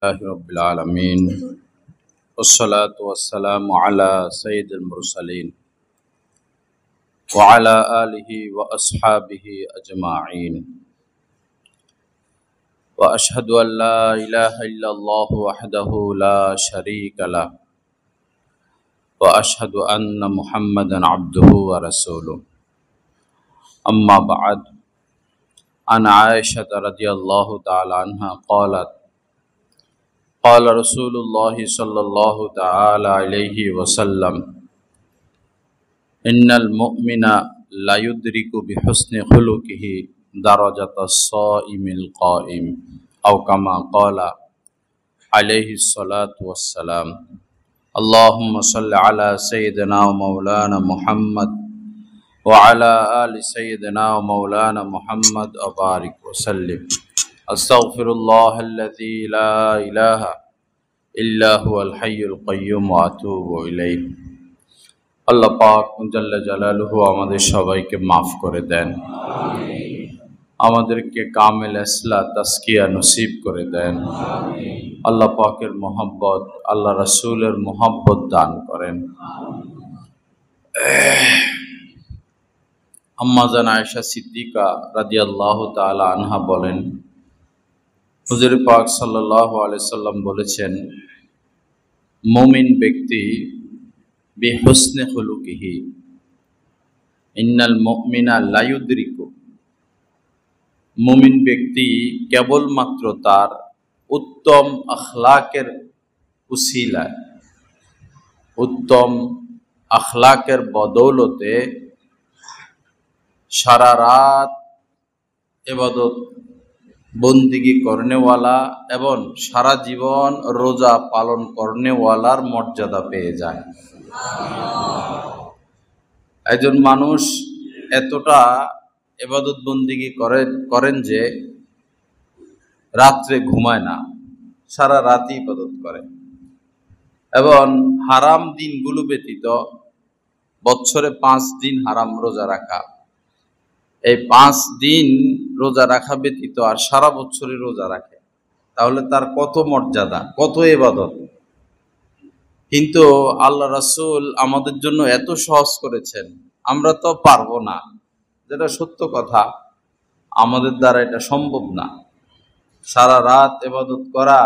لله رب العالمين والصلاة والسلام على سيد المرسلين وعلى آله وأصحابه أجمعين وأشهد أن لا إله إلا الله وحده لا شريك له وأشهد أن محمدا عبده ورسوله أما بعد عن عائشة رضي الله تعالى عنها قالت قال رسول الله صلى الله تعالى عليه وسلم إن المؤمن لا يدرك بحسن خلقه درجة الصائم القائم أو كما قال عليه الصلاة والسلام اللهم صل على سيدنا ومولانا محمد وعلى آل سيدنا ومولانا محمد وبارك وسلم أستغفر الله الذي لا إله إلا هو الحي القيوم وأتوب إليه আল্লাহ পাক জাল্লা জালালুহু আমাদের সবাইকে মাফ করে দেন, আমাদেরকে কামেল ইসলাহ তাসকিয়া নসিব করে দেন। আল্লাহ পাকের মোহাব্বত, আল্লাহ রাসূলের মোহাব্বত দান করেন। আম্মা জান আয়েশা সিদ্দিকা রাদিয়াল্লাহু তাআলা আনহা বলেন, হুজুর পাক সাল্লাল্লাহু আলাইহি সাল্লাম বলেছেন, মুমিন ব্যক্তি বিহুসনে খুলুকিহি ইন্নাল মুমিনা লা ইউদরিকু, মুমিন ব্যক্তি কেবলমাত্র তার উত্তম আখলাকের উসিলায়, উত্তম আখলাকের বদৌলতে সারা রাত ইবাদত বন্দিগি করনেওয়ালা এবং সারা জীবন রোজা পালন করনেওয়ালার মর্যাদা পেয়ে যায়। একজন মানুষ এতটা ইবাদত বন্দিগি করেন যে রাত্রে ঘুমায় না, সারা রাতই ইবাদত করে এবং হারাম দিনগুলো ব্যতীত বছরে 5 দিন হারাম রোজা রাখা, এই 5 দিন রোজা রাখা ব্যতীত আর সারা বছরে রোজা রাখে, তাহলে তার কত মর্যাদা, কত ইবাদত। কিন্তু আল্লাহ রাসূল আমাদের জন্য এত সহজ করেছেন, আমরা তো পারবো না, যেটা সত্য কথা, আমাদের দ্বারা এটা সম্ভব না। সারা রাত ইবাদত করা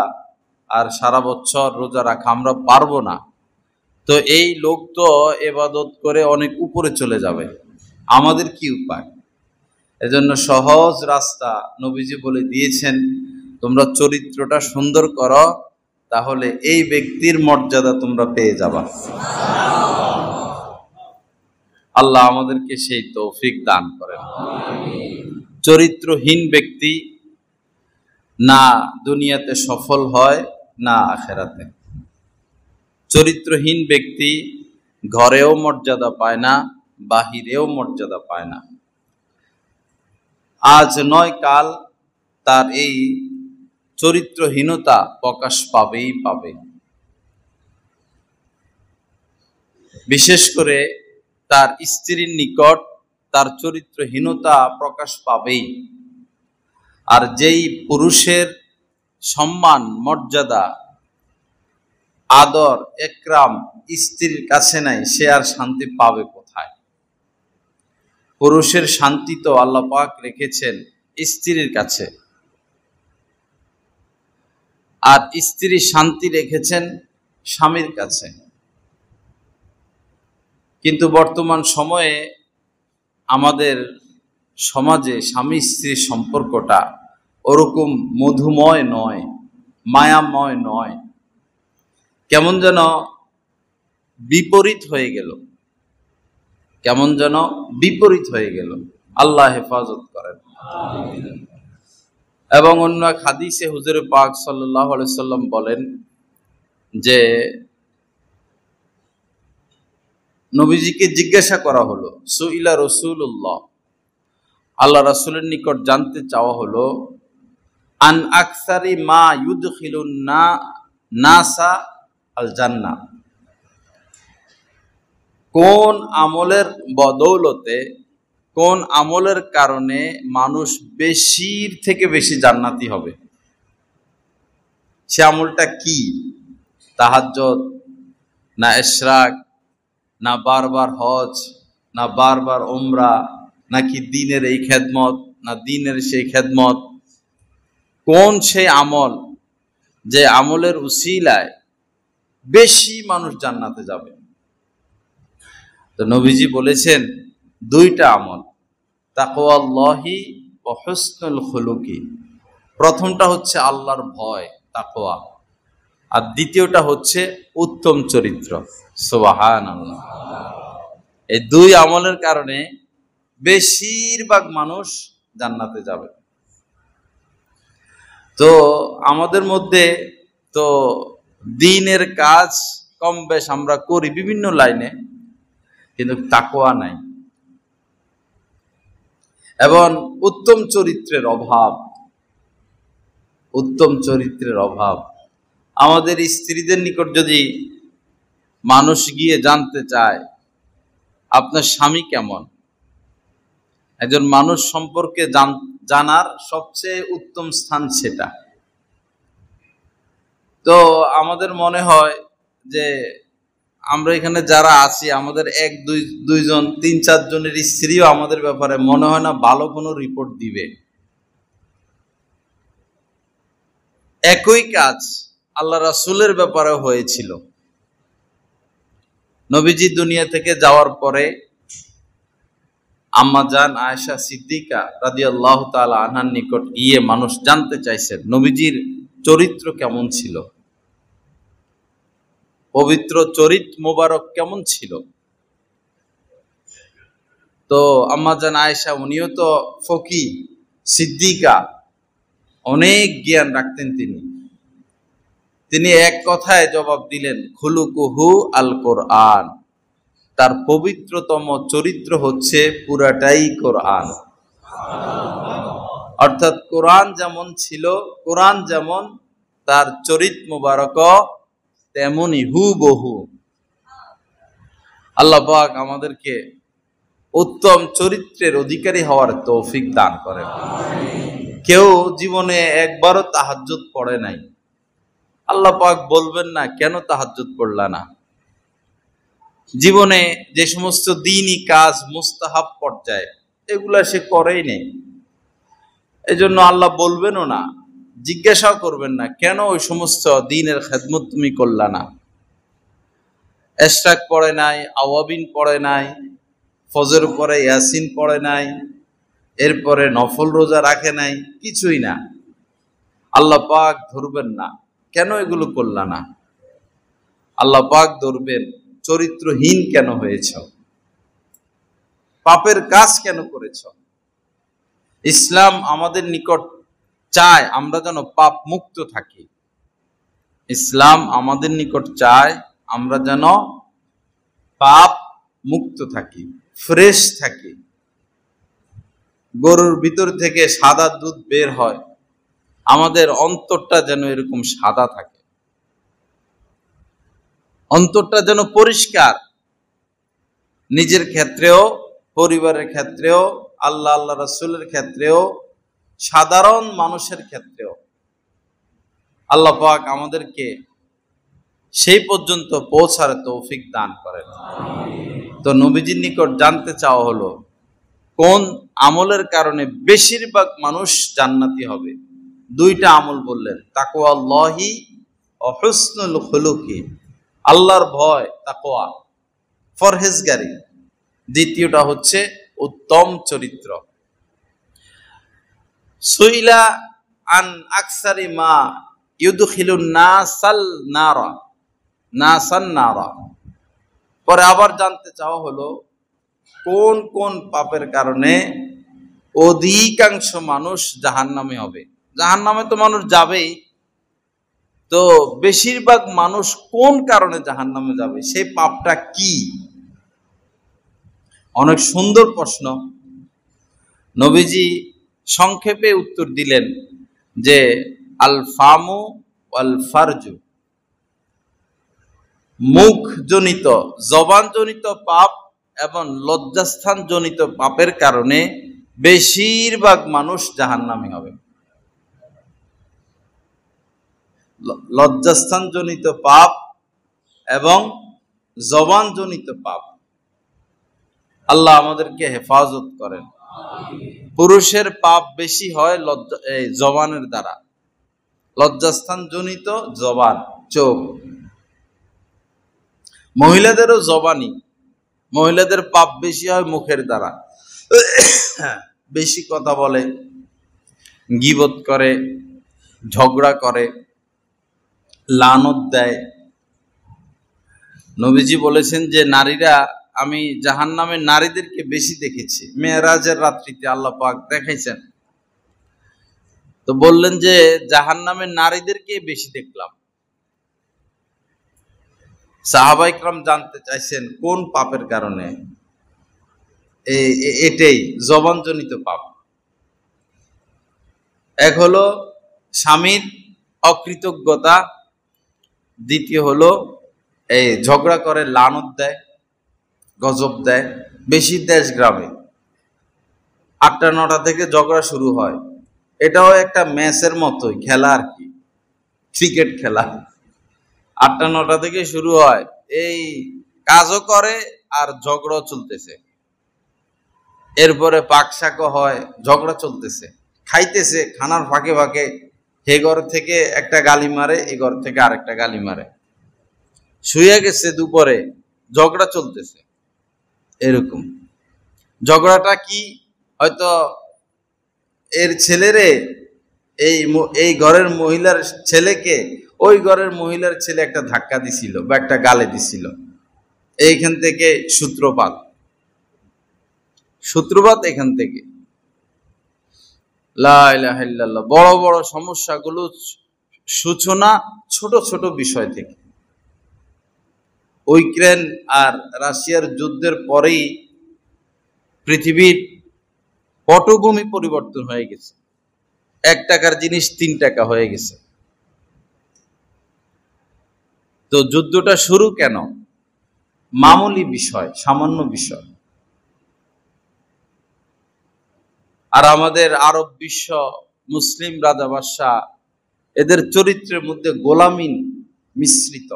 আর সারা বছর রোজা রাখা আমরা পারবো না। তো এই লোক তো ইবাদত করে অনেক উপরে চলে যাবে, আমাদের কি উপায়? এজন্য সহজ রাস্তা নবীজি বলে দিয়েছেন, তোমরা চরিত্রটা সুন্দর করো, তাহলে এই ব্যক্তির মর্যাদা তোমরা পেয়ে যাবা। আল্লাহ আমাদেরকে সেই তৌফিক দান করেন। চরিত্রহীন ব্যক্তি না দুনিয়াতে সফল হয় না আখেরাতে। চরিত্রহীন ব্যক্তি ঘরেও মর্যাদা পায় না, বাহিরেও মর্যাদা পায় না। আজ নয় কাল তার এই চরিত্রহীনতা প্রকাশ পাবেই পাবে। বিশেষ করে তার স্ত্রীর নিকট তার চরিত্রহীনতা প্রকাশ পাবেই। আর যেই পুরুষের সম্মান, মর্যাদা, আদর, একরাম স্ত্রীর কাছে নাই, সে আর শান্তি পাবে কোথায়? পুরুষের শান্তি তো আল্লাহ পাক রেখেছেন স্ত্রীর কাছে, আর স্ত্রী শান্তি রেখেছেন স্বামীর কাছে। কিন্তু বর্তমান সময়ে আমাদের সমাজে স্বামী স্ত্রীর সম্পর্কটা ওরকম মধুময় নয়, মায়াময় নয়, কেমন যেন বিপরীত হয়ে গেল, কেমন যেন বিপরীত হয়ে গেল। আল্লাহ হেফাজত করেন। এবং অন্য এক হাদিসে হুজুর পাক সাল্লাল্লাহু আলাইহি সাল্লাম বলেন যে, নবীজিকে জিজ্ঞাসা করা হলো, সুইলা রাসূলুল্লাহ, আল্লাহ রাসূলের নিকট জানতে চাওয়া হলো, আন আকসারি মা ইউদখিলুন নাসা আল জান্নাহ, কোন আমলের বদৌলতে, কোন আমলের কারণে মানুষ বেশির থেকে বেশি জান্নাতি হবে? সে আমলটা কি? তাহাজ্জুদ, না ইশরাক, না বারবার হজ, না বারবার উমরা, নাকি দ্বীনের এই খেদমত, না দ্বীনের সেই খেদমত? কোন সেই আমল যে আমলের উসিলায় বেশি মানুষ জান্নাতে যাবে? তো নবীজি বলেছেন দুইটা আমল, তাকওয়াল্লাহি ওয়া হুসনুল খুলুকি। প্রথমটা হচ্ছে আল্লাহর ভয়, তাকওয়া, আর দ্বিতীয়টা হচ্ছে উত্তম চরিত্র। সুবহানাল্লাহ। এই দুই আমলের কারণে বেশিরভাগ মানুষ জান্নাতে যাবে। তো আমাদের মধ্যে তো দ্বীনের কাজ কম বেশ আমরা করি বিভিন্ন লাইনে, কিন্তু তাকওয়া নাই এবং উত্তম চরিত্রের অভাব। উত্তম চরিত্রের অভাব। আমাদের স্ত্রীদের নিকট যদি মানুষ গিয়ে জানতে চায় আপনার স্বামী কেমন, একজন মানুষ সম্পর্কে জানার সবচেয়ে উত্তম স্থান সেটা। তো আমাদের মনে হয় যে আমরা এখানে যারা আছি আমাদের এক দুইজন তিন চারজনের স্ত্রীও আমাদের ব্যাপারে মনে হয় না ভালো কোনো রিপোর্ট দিবে। একই কাজ আল্লাহ রাসূলের ব্যাপারে হয়েছিল। নবীজি দুনিয়া থেকে যাওয়ার পরে আম্মা জান আয়েশা সিদ্দিকা রাদিয়াল্লাহু তাআলা আনহার নিকট গিয়ে মানুষ জানতে চাইছেন নবীজির চরিত্র কেমন ছিল, পবিত্র চরিত্র মোবারক কেমন ছিল। তো আম্মা জান আয়েশা, উনিও তো ফকি, সিদ্দিকা, অনেক জ্ঞান রাখতেন তিনি এক কথায় জবাব দিলেন, খুলুকুহু আল কোরআন। তার পবিত্রতম চরিত্র হচ্ছে পুরাটাই কোরআন। অর্থাৎ কোরআন যেমন ছিল, কোরআন যেমন তার চরিত্র মোবারক তেমনই হুবহু। আল্লাহ পাক আমাদেরকে উত্তম চরিত্রের অধিকারী হওয়ার তৌফিক দান করেন। কেউ জীবনে একবারও তাহাজ্জুদ পড়ে নাই, আল্লাহ পাক বলবেন না কেন তাহাজ্জুদ পড়লা না। জীবনে যে সমস্ত দ্বীনি কাজ মুস্তাহাব পর্যায়ে এগুলা সে করেই নেই, এজন্য আল্লাহ বলবেনও না, জিজ্ঞাসাও করবেন না কেন ওই সমস্ত দ্বীনের খেদমত তুমি করলা না। ইশরাক পড়ে নাই, আওয়াবিন পড়ে নাই, ফজর পরে ইয়াসিন পড়ে নাই, এরপরে নফল রোজা রাখে নাই, কিছুই না। আল্লাহ পাক ধরবেন না কেন এগুলো করলা না। আল্লাহ পাক ধরবেন চরিত্রহীন কেন হয়েছ, পাপের কাজ কেন করেছ। ইসলাম আমাদের নিকট চায় আমরা যেন পাপ মুক্ত থাকি। ইসলাম আমাদের নিকট চায় আমরা যেন পাপ মুক্ত থাকি, ফ্রেশ থাকি। গরুর ভিতর থেকে সাদা দুধ বের হয়, আমাদের অন্তরটা যেন এরকম সাদা থাকে, অন্তরটা যেন পরিষ্কার, নিজের ক্ষেত্রেও, পরিবারের ক্ষেত্রেও, আল্লাহ আল্লাহ রাসূলের ক্ষেত্রেও, সাধারণ মানুষের ক্ষেত্রেও। আল্লাহ পাক আমাদেরকে সেই পর্যন্ত পৌঁছার তৌফিক দান করেন। তো নবীজির নিকট জানতে চাওয়া হলো কোন আমলের কারণে বেশিরভাগ মানুষ জান্নাতি হবে। দুইটা আমল বললেন, তাকওয়াল্লাহি ওয়া হুসনুল খুলুকি, আল্লাহর ভয়, তাকওয়া, পরহেজগারি। দ্বিতীয়টা হচ্ছে উত্তম চরিত্র। সুইলা আন আকসারি মা ইউদখিলুন নাসান নারা। পরে আবার জানতে চাওয়া হলো কোন কোন পাপের কারণে অধিকাংশ মানুষ জাহান্নামে হবে। জাহান্নামে তো মানুষ যাবেই, তো বেশিরভাগ মানুষ কোন কারণে জাহান্নামে যাবে, সেই পাপটা কি? অনেক সুন্দর প্রশ্ন। নবীজি সংক্ষেপে উত্তর দিলেন যে আল ফামু ওয়াল ফারজু, মুখ জনিত, জবান জনিত পাপ এবং লজ্জাস্থান জনিত পাপের কারণে বেশিরভাগ মানুষ জাহান্নামী হবে। লজ্জাস্থানজনিত পাপ এবং জবানজনিত পাপ। আল্লাহ আমাদেরকে হেফাজত করেন। পুরুষের পাপ বেশি হয় জবানের দ্বারা, লজ্জাস্থানজনিত জবান, চোখ। মহিলাদেরও জবানি, মহিলাদের পাপ বেশি হয় মুখের দ্বারা, বেশি কথা বলে, গীবত করে, ঝগড়া করে, লানত দেয়। নবীজি বলেছেন যে নারীরা, আমি জাহান্নামের নারীদেরকে বেশি দেখেছি। মেরাজের রাত্রিতে আল্লাহ পাক দেখাইছেন, তো বললেন যে জাহান্নামের নারীদেরকে বেশি দেখলাম। সাহাবা ইকরাম জানতে চাইছেন কোন পাপের কারণে? এটাই জবানজনিত পাপ। এক হলো স্বামীর অকৃতজ্ঞতা, দ্বিতীয় হলো এই ঝগড়া করে, লানত দেয়, গজব দেয়। বেশি দেশ গ্রামে 8টা-9টা থেকে ঝগড়া শুরু হয়। এটাও একটা ম্যাচের মতোই, খেলা আর কি, ক্রিকেট খেলা। 8টা-9টা থেকে শুরু হয়, এই কাজও করে আর ঝগড়াও চলতেছে। এরপরে পাকশাকও হয়, ঝগড়া চলতেছে। খাইতেছে, খানার ফাঁকে ফাঁকে হে ঘর থেকে একটা গালি মারে, এ ঘর থেকে আরেকটা গালি মারে। শুয়ে গেছে দুপুরে, ঝগড়া চলতেছে। এরকম ঝগড়াটা কি, হয়তো এর ছেলেরে এই ঘরের মহিলার ছেলেকে ওই ঘরের মহিলার ছেলে একটা ধাক্কা দিছিল বা একটা গালে দিছিল, এইখান থেকে সূত্রপাত এখান থেকে। লা ইলাহা ইল্লাল্লাহ। বড় বড় সমস্যাগুলো সূচনা ছোট ছোট বিষয় থেকে। ইউক্রেন আর রাশিয়ার যুদ্ধের পরেই পৃথিবীর পটভূমি পরিবর্তন হয়ে গেছে। 1 টাকার জিনিস 3 টাকা হয়ে গেছে। তো যুদ্ধটা শুরু কেন? মামুলি বিষয়, সামান্য বিষয়। আর আমাদের আরব বিশ্ব, মুসলিম রাজা বাদশাহ, এদের চরিত্রের মধ্যে গোলামি মিশ্রিত।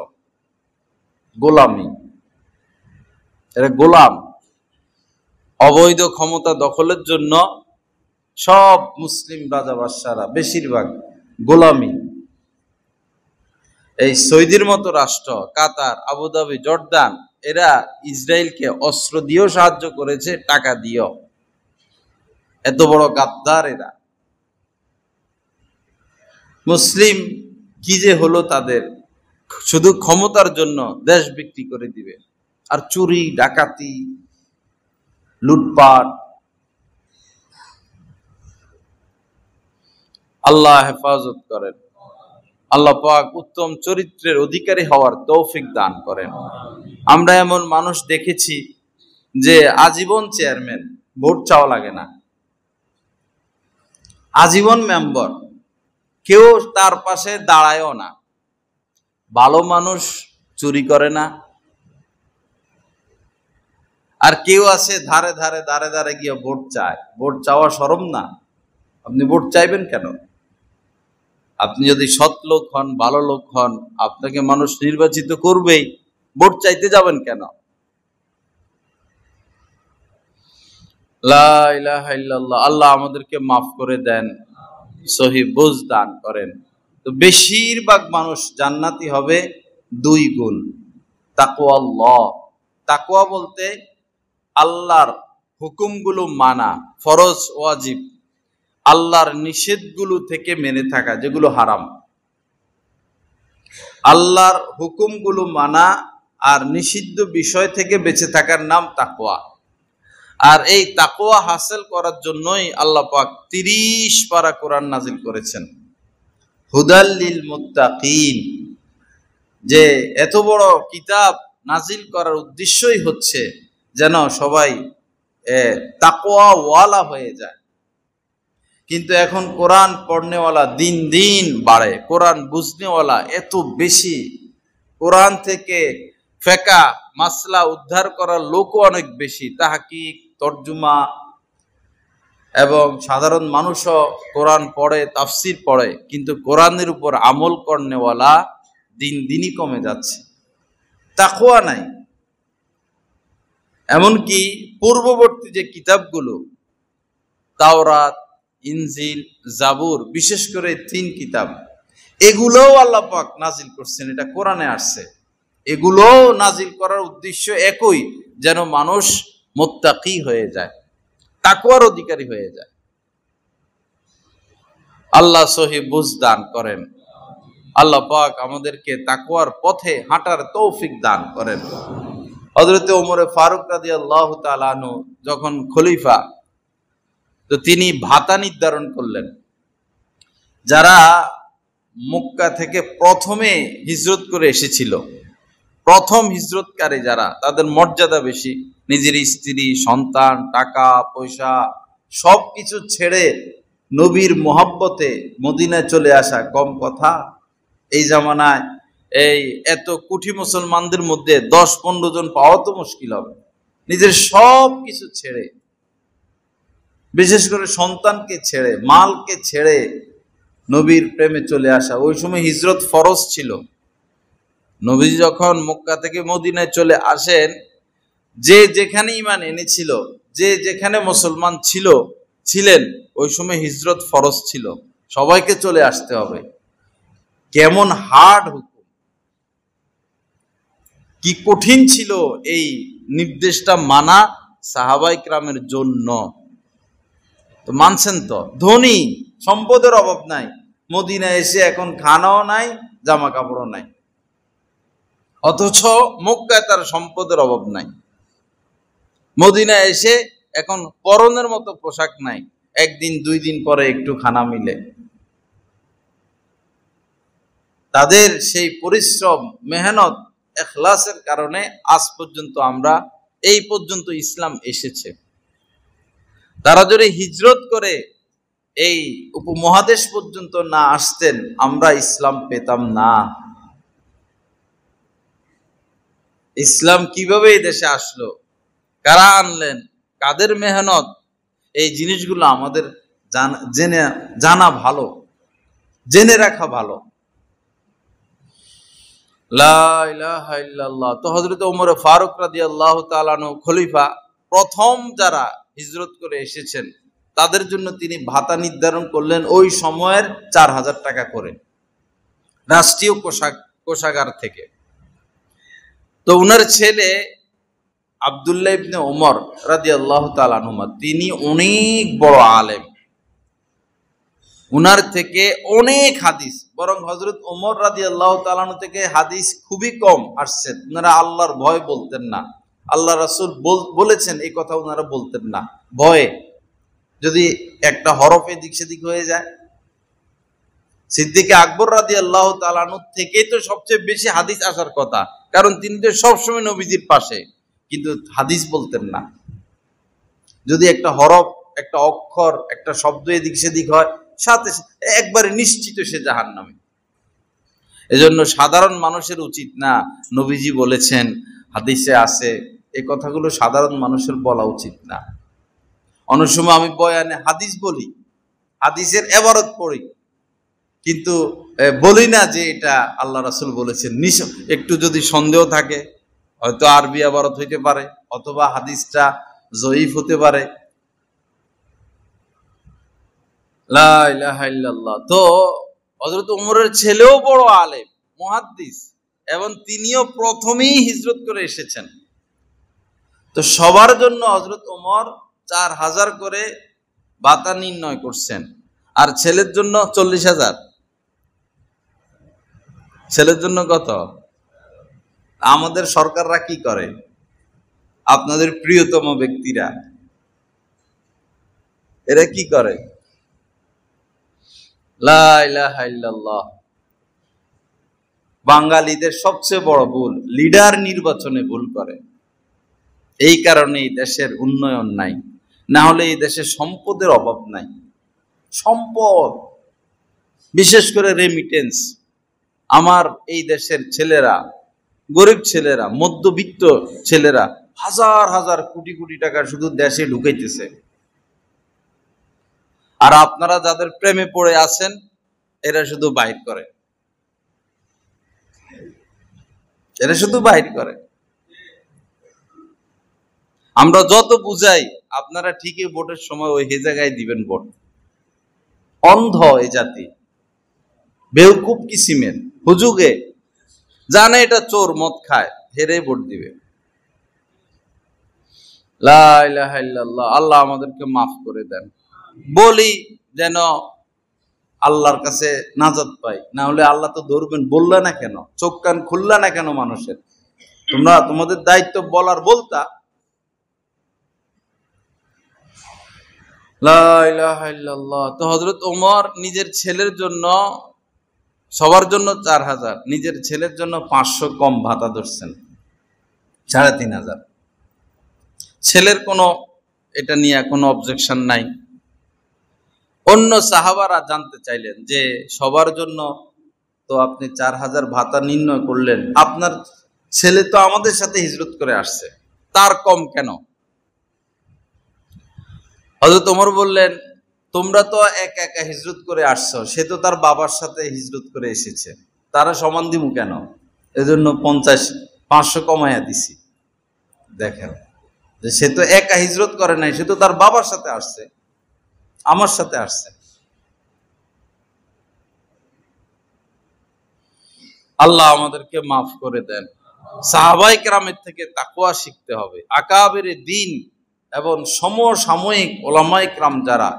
গোলামি, এরা গোলাম। অবৈধ ক্ষমতা দখলের জন্য সব মুসলিম রাজা বাদশাহরা বেশিরভাগ গোলামি। এই সৌদির মতো রাষ্ট্র, কাতার, আবুধাবি, জর্দান, এরা ইসরায়েলকে অস্ত্র দিয়েও সাহায্য করেছে, টাকা দিয়েও। এত বড় গাদ্দার এরা। মুসলিম কি যে হলো তাদের, শুধু ক্ষমতার জন্য দেশ বিক্রি করে দিবে। আর চুরি, ডাকাতি, লুটপাট। আল্লাহ হেফাজত করেন। আল্লাহ পাক উত্তম চরিত্রের অধিকারী হওয়ার তৌফিক দান করেন। আমরা এমন মানুষ দেখেছি যে আজীবন চেয়ারম্যান, ভোট চাওয়া লাগে না, আজীবন মেম্বার, কেউ তার পাশে দাঁড়ায়ও না। ভালো মানুষ, চুরি করে না। আর কেউ আছে ধারে ধারে গিয়ে ভোট চায়। ভোট চাওয়া শরম না? আপনি ভোট চাইবেন কেন? আপনি যদি সৎ লোক হন, ভালো লোক হন, আপনাকে মানুষ নির্বাচিত করবেই। ভোট চাইতে যাবেন কেন? লা ইলাহা ইল্লাল্লাহ। আল্লাহ আমাদেরকে মাফ করে দেন, সহি বুঝ দান করেন। তো বেশিরভাগ মানুষ জান্নাতি হবে 2 গুণ। তাকওয়াল্লাহ। তাকওয়া বলতে আল্লাহর হুকুমগুলো মানা, ফরজ ওয়াজিব, আল্লাহর নিষেধগুলো থেকে মেনে থাকা, যেগুলো হারাম। আল্লাহর হুকুমগুলো মানা আর নিষিদ্ধ বিষয় থেকে বেঁচে থাকার নাম তাকওয়া। আর এই তাকওয়া হাসিল করার জন্যই আল্লাহ পাক 30 পারা কোরআন নাজিল করেছেন, হুদাল লিল মুত্তাকিন। যে এত বড় কিতাব নাজিল করার উদ্দেশ্যই হচ্ছে যেন সবাই তাকওয়া ওয়ালা হয়ে যায়। কিন্তু এখন কোরআন পড়নেওয়ালা দিন দিন বাড়ে, কোরআন বুঝনেওয়ালা এত বেশি, কোরআন থেকে ফিকহ মাসলা উদ্ধার করার লোকও অনেক বেশি। তাহকিক, তরজমা এবং সাধারণ মানুষও কোরআন পড়ে, তাফসির পড়ে, কিন্তু কোরআনের উপর আমল করনেওয়ালা দিন দিনই কমে যাচ্ছে। তাকওয়া নাই। এমনকি পূর্ববর্তী যে কিতাবগুলো, তাওরাত, ইনজিল, জাবুর, বিশেষ করে 3 কিতাব, এগুলোও আল্লাহ পাক নাজিল করছেন, এটা কোরআনে আসছে। এগুলোও নাজিল করার উদ্দেশ্য একই, যেন মানুষ মুত্তাকি হয়ে যায়, তাকওয়ার অধিকারী হয়ে যায়। আল্লাহ সহি বুঝ দান করেন। আল্লাহ পাক আমাদেরকে তাকওয়ার পথে হাঁটার তৌফিক দান করেন। হযরত ওমর ফারুক রাদিয়াল্লাহু তাআলা আনহু যখন খলিফা, তো তিনি ভাতা নির্ধারণ করলেন। যারা মক্কা থেকে প্রথমে হিজরত করে এসেছিল, প্রথম হিজরতকারী যারা, তাদের মর্যাদা বেশি। নিজের স্ত্রী, সন্তান, টাকা পয়সা সবকিছু ছেড়ে নবীর মোহাব্বতে মদিনায় চলে আসা কম কথা? এই জামানায় এই এত কোটি মুসলমানদের মধ্যে 10-15 জন পাওয়া তো মুশকিল হবে। নিজের সব কিছু ছেড়ে, বিশেষ করে সন্তানকে ছেড়ে, মালকে ছেড়ে নবীর প্রেমে চলে আসা। ওই সময় হিজরত ফরজ ছিল। নবী যখন মক্কা থেকে মদিনায় চলে আসেন, যে যেখানে ঈমান এনেছিল, যে যেখানে মুসলমান ছিলেন, ওই সময় হিজরত ফরজ ছিল, সবাইকে চলে আসতে হবে। কেমন হার্ড হুকুম, কি কঠিন ছিল এই নির্দেশটা মানা সাহাবায়ে কেরামের জন্য। তো মানছেন তো? ধনী, সম্পদের অভাব নাই, মদিনায় এসে এখন খানাও নাই, জামা কাপড়ও নাই, অথচ মক্কায় তার সম্পদের অভাব নাই। মদিনায় এসে এখন পরনের মতো পোশাক নাই, 1 দিন 2 দিন পরে একটু খানা মিলে। তাদের সেই পরিশ্রম, মেহনত, ইখলাসের কারণে আজ পর্যন্ত আমরা এই পর্যন্ত ইসলাম এসেছে। তারা যদি হিজরত করে এই উপমহাদেশ পর্যন্ত না আসতেন, আমরা ইসলাম পেতাম না। ইসলাম কিভাবে এই দেশে আসলো, কারা আনলেন, কাদের মেহনত, এই জিনিসগুলো আমাদের জানা ভালো, জেনে রাখা ভালো। লা ইলাহা ইল্লাল্লাহ। তো হযরত ওমর ফারুক রাদিয়াল্লাহু তাআলা আনহু খলিফা, প্রথম যারা হিজরত করে এসেছেন তাদের জন্য তিনি ভাতা নির্ধারণ করলেন ওই সময়ের 4000 টাকা করে, রাষ্ট্রীয় কোষাগার থেকে। তো উনার ছেলে আব্দুল্লাহ ইবনে ওমর রাদিয়াল্লাহু তাআলা আনহুমা, তিনি অনেক বড় আলেম, উনার থেকে অনেক হাদিস, বরং হযরত ওমর রাদিয়াল্লাহু তাআলা আনহু থেকে হাদিস খুবই কম আসছে। উনারা আল্লাহর ভয় বলতেন না, আল্লাহ রাসূল বলেছেন এই কথা উনারা বলতেন না, ভয়ে যদি একটা হরফ এদিক সেদিক হয়ে যায়। সিদ্দিক আকবর রাদিয়াল্লাহু তাআলা আনহু থেকে তো সবচেয়ে বেশি হাদিস আসার কথা, কারণ তিনি তো সবসময় নবীজির পাশে, কিন্তু হাদিস বলতেন না। যদি একটা হরফ, একটা অক্ষর, একটা শব্দ এদিক সেদিক হয়, সাথে একবারে নিশ্চিত সে জাহান্নামে। এজন্য সাধারণ মানুষের উচিত না, নবীজি বলেছেন, হাদিসে আছে, এই কথাগুলো সাধারণ মানুষের বলা উচিত না। অনেক সময় আমি বয়ানে হাদিস বলি, হাদিসের ইবারত পড়ি, কিন্তু বলি না যে এটা আল্লাহ রাসূল বলেছেন। একটু যদি সন্দেহ থাকে, হয়তো আরবি ইবারত হইতে পারে, অথবা হাদিসটা জয়ীফ হতে পারে। লা ইলাহা ইল্লাল্লাহ। তো হযরত ওমরের ছেলেও বড় আলেম, মুহাদ্দিস, এবং তিনিও প্রথমেই হিজরত করে এসেছেন। তো সবার জন্য হযরত ওমর 4000 করে ভাতা নির্ণয় করছেন, আর ছেলের জন্য 40,000। ছেলের জন্য কত? আমাদের সরকাররা কি করে, আপনাদের প্রিয়তম ব্যক্তিরা, এরা কি করে? লা ইলাহা ইল্লাল্লাহ। বাঙালিদের সবচেয়ে বড় ভুল, লিডার নির্বাচনে ভুল করে। এই কারণে এই দেশের উন্নয়ন নাই, না হলে এই দেশে সম্পদের অভাব নাই। সম্পদ, বিশেষ করে রেমিটেন্স। আমার এই দেশের ছেলেরা, গরিব ছেলেরা, মধ্যবিত্ত ছেলেরা হাজার হাজার কোটি কোটি টাকা শুধু দেশে ঢুকাইতেছে। আর আপনারা যাদের প্রেমে পড়ে আছেন এরা শুধু বাহির করে, এরা শুধু বাহির করে। আমরা যত বুঝাই আপনারা ঠিকই ভোটের সময় ওই জায়গায় দিবেন ভোট। অন্ধ এই জাতি, বেউকুব কিসিমের, হুজুগে জানে এটা চোর, মদ খায়, হেরে ভোট দিবে। লা ইলাহা ইল্লাল্লাহ। আল্লাহ আমাদেরকে মাফ করে দেন। বলি যেন আল্লাহর কাছে নাজাত পাই, না হলে আল্লাহ তো ধরবেন। বললা না কেন, চোখ কান খুললা না কেন মানুষের? তোমরা তোমাদের দায়িত্ব বলার, বলতা। লা ইলাহা ইল্লাল্লাহ। তো হযরত ওমর নিজের ছেলের জন্য, সবার জন্য 4000, নিজের ছেলের জন্য 500 কম ভাতা ধরছেন, 3500। ছেলের কোনো এটা নিয়ে কোনো অবজেকশন নাই। অন্য সাহাবারা জানতে চাইলেন যে সবার জন্য তো আপনি 4000 ভাতা নির্ণয় করলেন, আপনার ছেলে তো আমাদের সাথে হিজরত করে আসছে, তার কম কেন? হযরত ওমর বললেন, তোমরা তো একা একা হিজরত করে আসছো, সে তো তার বাবার সাথে হিজরত করে এসেছে, তারা সমান দিমু কেন? এজন্য 500 কমাইয়া দিছি। দেখেন যে সে তো একা হিজরত করে নাই, সে তো তার বাবার সাথে আসছে, আমার সাথে আসছে। আল্লাহ আমাদেরকে মাফ করে দেন। সাহাবায়ে কেরামের থেকে তাকওয়া শিখতে হবে। আকাবেরে দ্বীন এবং সমসাময়িক উলামায়ে কেরাম যারা,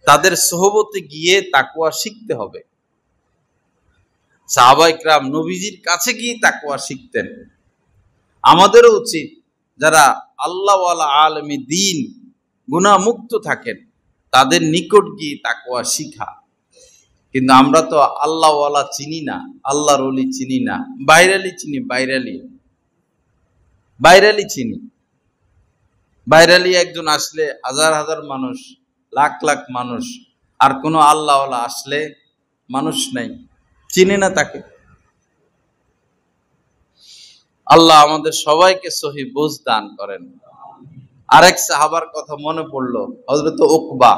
তাদের সোহবতে গিয়ে তাকওয়া শিখতে হবে। সাহাবায়ে কেরাম নবীজির কাছে গিয়ে তাকওয়া শিখতেন। আমাদেরও উচিত যারা আল্লাহওয়ালা আলেমে দ্বীন, গুনাহ মুক্ত থাকেন, তাদের নিকট গিয়ে তাকওয়া শিখা। কিন্তু আমরা তো আল্লাহওয়ালা চিনি না, আল্লাহর ওলি চিনি না, বাইরালি চিনি, বাইরালি চিনি। বাইরালি একজন আসলে হাজার হাজার মানুষ, লাখ লাখ মানুষ, আর কোনো আল্লাহওয়ালা আসলে মানুষ নাই, চিনি না তাকে। আল্লাহ আমাদের সবাইকে সহি বুঝ দান করেন। আরেক সাহাবার কথা মনে পড়লো, হযরত উকবা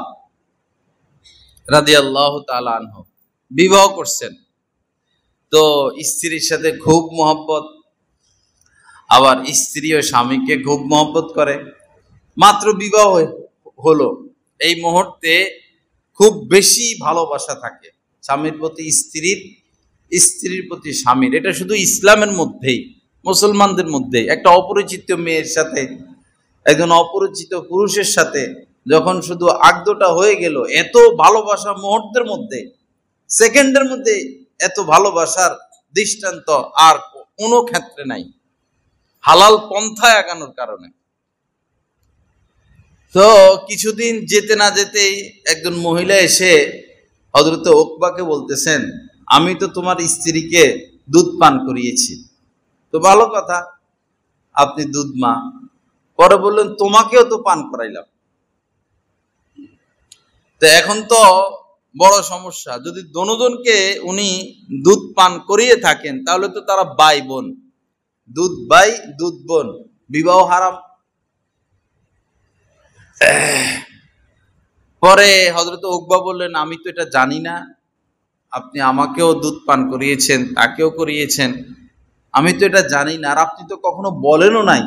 রাদিয়াল্লাহু তাআলা আনহু বিবাহ করছেন। তো স্ত্রীর সাথে খুব মহব্বত, আবার স্ত্রীও স্বামীকে খুব মহব্বত করে। মাত্র বিবাহ হলো, এই মুহূর্তে খুব বেশি ভালোবাসা থাকে স্বামীর প্রতি স্ত্রীর, স্ত্রীর প্রতি স্বামীর। এটা শুধু ইসলামের মধ্যেই, মুসলমানদের মধ্যেই। একটা অপরিচিত মেয়ের সাথে, একজন অপরিচিত পুরুষের সাথে যখন শুধু আগদটা হয়ে গেল, এত ভালোবাসা মুহূর্তের মধ্যে, সেকেন্ডের মধ্যে, এত ভালোবাসার দৃষ্টান্ত আর কোনো ক্ষেত্রে নাই, হালাল পন্থায় আগানোর কারণে। তো কিছুদিন যেতে না যেতেই একজন মহিলা এসে হযরত উকবাকে বলতেছেন, আমি তো তোমার স্ত্রীকে দুধ পান করিয়েছি। তো ভালো কথা, আপনি দুধ মা। পরে বললেন, তোমাকেও তো পান করাইলাম। তো এখন তো বড় সমস্যা, যদি দনোজনকে উনি দুধ পান করিয়ে থাকেন তাহলে তো তারা ভাই বোন, দুধ ভাই দুধ বোন, বিবাহ হারাম। পরে হযরত উকবা বললেন, আমি তো এটা জানি না, আপনি আমাকেও দুধ পান করিয়েছেন, তাকেও করিয়েছেন, আমি তো এটা জানি না, আর আপনি তো কখনো বলেনও নাই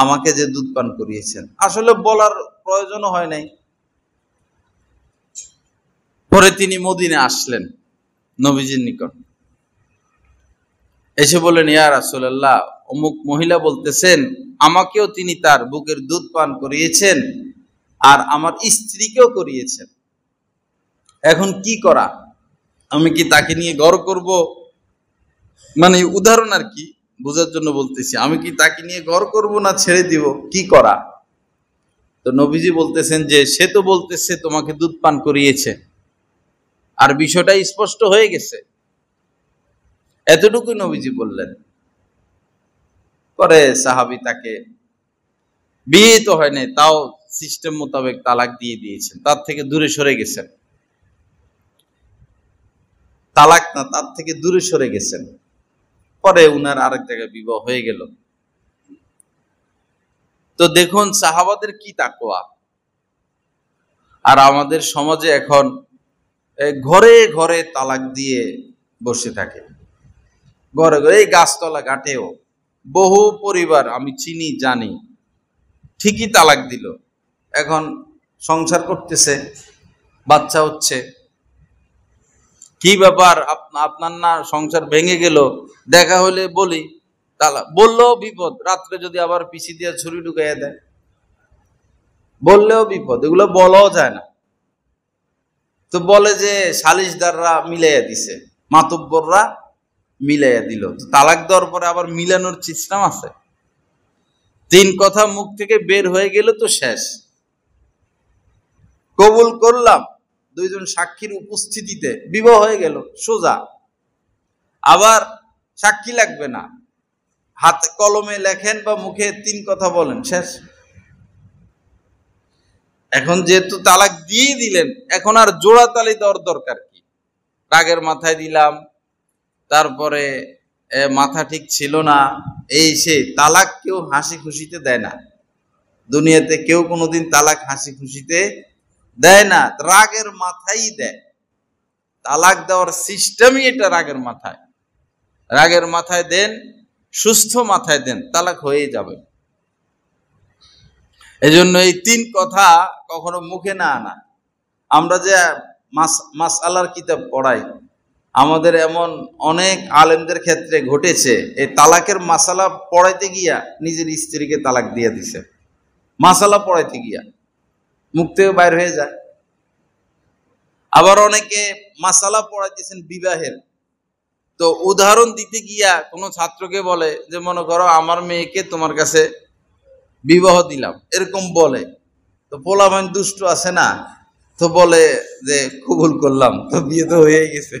আমাকে যে দুধ পান করিয়েছেন। আসলে বলার প্রয়োজনও হয় নাই। পরে তিনি মদিনা আসলেন নবীজির নিকট, এসে বললেন, ইয়া রাসূলুল্লাহ, অমুক মহিলা বলতেছেন আমাকেও তিনি তার বুকের দুধ পান করিয়েছেন আর আমার স্ত্রীকেও করিয়েছেন, এখন কি করা? আমি কি তাকে নিয়ে গর্ব করব? মানে উদাহরণ আর কি, বোঝার জন্য বলতেছি, আমি কি তাকে নিয়ে গর্ব করব না ছেড়ে দিব, কি করা? তো নবীজি বলতেছেন যে সে তো বলতেছে তোমাকে দুধ পান করিয়েছে, আর বিষয়টা স্পষ্ট হয়ে গেছে, এতটুকু নবীজি বললেন। পরে সাহাবী তাকে, বিয়ে তো হয় নাই, তাও সিস্টেম মোতাবেক তালাক দিয়ে দিয়েছেন, তার থেকে দূরে সরে গেছেন। তালাক না, তার থেকে দূরে সরে গেছেন। পরে উনার আরেক জায়গায় বিবাহ হয়ে গেল। তো দেখুন সাহাবাদের কি তাকওয়া। আর আমাদের সমাজে এখন ঘরে ঘরে তালাক দিয়ে বসে থাকে, ঘরে ঘরে। এই গাছতলা ঘাটেও বহু পরিবার আমি চিনি, জানি, ঠিকই তালাক দিল, এখন সংসার করতেছে, বাচ্চা হচ্ছে। কি ব্যাপার, আপনার না সংসার ভেঙে গেল? দেখা হলে বলি তালাক, বললেও বিপদ, রাত্রে যদি আবার পিছি দিয়ে ছুরি ঢুকাইয়া দেয়, বললেও বিপদ, এগুলো বলাও যায় না। তো বলে যে সালিশদাররা মিলাইয়া দিছে, মাতব্বররা মিলাইয়া দিল। তো তালাক দেওয়ার পরে আবার মিলানোর সিস্টেম আছে? 3 কথা মুখ থেকে বের হয়ে গেল তো শেষ। কবুল করলাম, 2 জন সাক্ষীর উপস্থিতিতে বিবাহ হয়ে গেল, সোজা। আবার সাক্ষী লাগবে না, হাতে কলমে লেখেন বা মুখে 3 কথা বলেন, শেষ। এখন যেহেতু তালাক দিয়ে দিলেন, এখন আর জোড়া তালি দেওয়ার দরকার কি? রাগের মাথায় দিলাম, তারপরে মাথা ঠিক ছিল না, এই সে। তালাক কেউ হাসি খুশিতে দেয় না, দুনিয়াতে কেউ কোনোদিন তালাক হাসি খুশিতে দেয় না, রাগের মাথায় দেয়। তালাক দেওয়ার সিস্টেমই এটা, রাগের মাথায়। রাগের মাথায় দেন, সুস্থ মাথায় দেন, তালাক হয়ে যাবে। এজন্য এই 3 কথা কখনো মুখে না আনা। আমরা যে মাসআলার কিতাব পড়াই, আমাদের এমন অনেক আলেমদের ক্ষেত্রে ঘটেছে, এই তালাকের মাসালা পড়াইতে গিয়া নিজের স্ত্রীকে তালাক দিয়ে দিছে, মাসালা পড়াইতে গিয়া মুখ থেকে বাইর হয়ে যায়। আবার অনেকে মাসালা পড়াইতেছেন বিবাহের, তো উদাহরণ দিতে গিয়া কোনো ছাত্রকে বলে যে মনে করো আমার মেয়েকে তোমার কাছে বিবাহ দিলাম, এরকম বলে। তো পোলাপান দুষ্ট আছে না, তো বলে যে কবুল করলাম, তো বিয়ে তো হয়ে গেছে,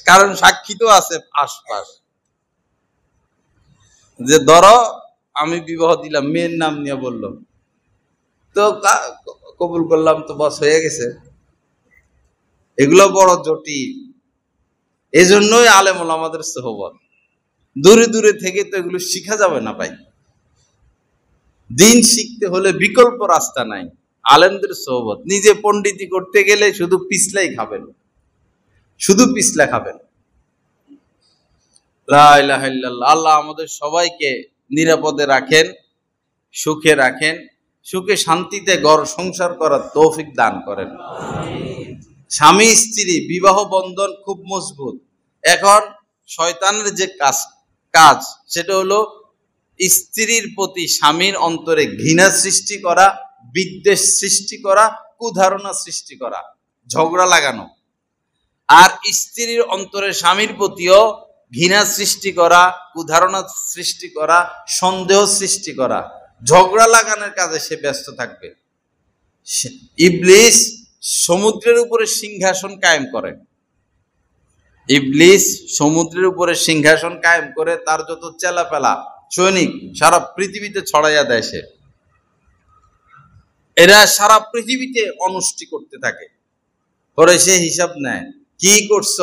কারণ সাক্ষী তো আছে আশপাশ, যে ধরো আমি বিবাহ দিলাম, মেয়ের নাম নিয়ে বললাম, তো কবুল করলাম, তো বস হয়ে গেছে। এগুলো বড় জটিল। এজন্যই আলেম ওলামাদের সোহবত, দূরে দূরে থেকে তো এগুলো শিখা যাবে না ভাই। দিন শিখতে হলে বিকল্প রাস্তা নাই, আলেমদের সোহবত। নিজে পণ্ডিতি করতে গেলে শুধু পিছলাই খাবেন, শুধু পিছলা খাবেন। লা ইলাহা ইল্লাল্লাহ। আল্লাহ আমাদের সবাইকে নিরাপদে রাখেন, সুখে রাখেন, সুখে শান্তিতে ঘর সংসার করার তৌফিক দান করেন। স্বামী স্ত্রী বিবাহ বন্ধন খুব মজবুত। এখন শয়তানের যে কাজ সেটা হলো স্ত্রীর প্রতি স্বামীর অন্তরে ঘৃণা সৃষ্টি করা, বিদ্বেষ সৃষ্টি করা, কুধারণা সৃষ্টি করা, ঝগড়া লাগানো। আর স্ত্রীর অন্তরে স্বামীর প্রতিও ঘৃণা সৃষ্টি করা, কুধারণা সৃষ্টি করা, সন্দেহ সৃষ্টি করা, ঝগড়া লাগানোর কাজে সে ব্যস্ত থাকবে। ইবলিস সমুদ্রের উপরে সিংহাসন কায়েম করে, ইবলিস সমুদ্রের উপরে সিংহাসন কায়েম করে তার যত চেলাপেলা সৈনিক সারা পৃথিবীতে ছড়াইয়া দেয় সে। এরা সারা পৃথিবীতে অনুষ্ঠি করতে থাকে, পরে সে হিসাব নেয়, কি করছ?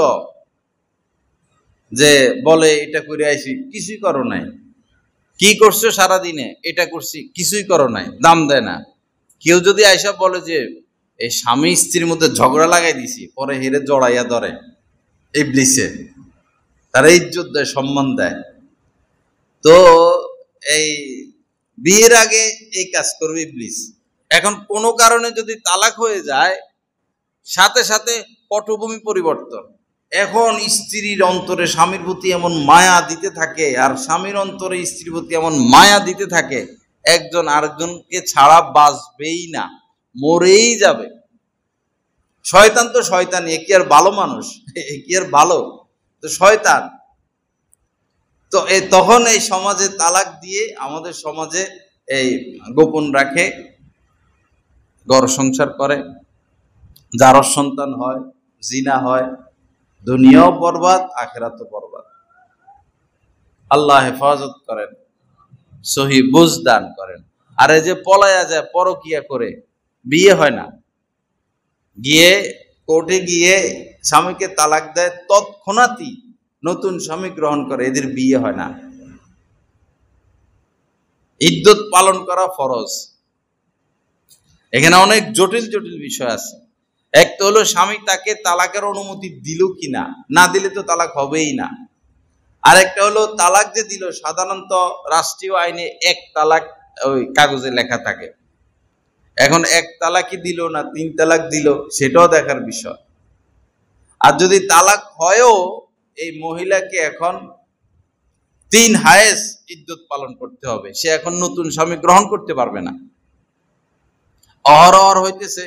যে বলে এটা করে আইসি, কিছুই করো নাই। কি করছো সারাদিনে? এটা করছি, কিছুই করো নাই, দাম দেয় না। কেউ যদি আইসা বলে যে এই স্বামী স্ত্রীর মধ্যে ঝগড়া লাগাই দিছি, পরে হেরে জড়াইয়া ধরে ইবলিসে, তারা ইজ্জত দেয়, সম্মান দেয়। তো এই বিয়ের আগে এই কাজ করবে ইবলিস। এখন কোনো কারণে যদি তালাক হয়ে যায়, সাথে সাথে পটভূমি পরিবর্তন। এখন স্ত্রীর অন্তরে স্বামীর প্রতি এমন মায়া দিতে থাকে, আর স্বামীর অন্তরে স্ত্রীর প্রতি এমন মায়া দিতে থাকে, একজন আরেকজনকে ছাড়া বাঁচবেই না, মরেই যাবে। শয়তান তো শয়তান, এ কি আর ভালো মানুষ? এ কি আর ভালো? তো শয়তান। তো তখন এই সমাজে তালাক দিয়ে আমাদের সমাজে এই গোপন রাখে, ঘর সংসার করে, জারজ সন্তান হয়, জিনা হয়, দুনিয়াও বরবাদ, আখিরাতও বরবাদ। আল্লাহ হেফাজত করেন, সহি বুঝ দান করেন। আর এই যে পলায়া যায়, পরকিয়া করে, বিয়ে হয় না, গিয়ে কোর্টে গিয়ে স্বামীকে তালাক দেয়, তৎক্ষণাৎই নতুন স্বামী গ্রহণ করে, এদের বিয়ে হয় না। ইদ্যত পালন করা ফরজ, এখানে অনেক জটিল জটিল বিষয় আছে। এক তো হলো স্বামী তাকে তালাকের অনুমতি দিল কিনা, না দিলে তো তালাক হবেই না। আর একটা হলো তালাক যে দিল, সাধারণত রাষ্ট্রীয় আইনে এক তালাক ওই কাগজে লেখা থাকে। এখন এক তালাকই দিল না 3 তালাক দিল, সেটাও দেখার বিষয়। আর যদি তালাক হয়ও, এই মহিলাকে এখন 3 হায়েস ইদ্যত পালন করতে হবে। সে এখন নতুন স্বামী গ্রহণ করতে পারবে না। অহরহ হইতেছে,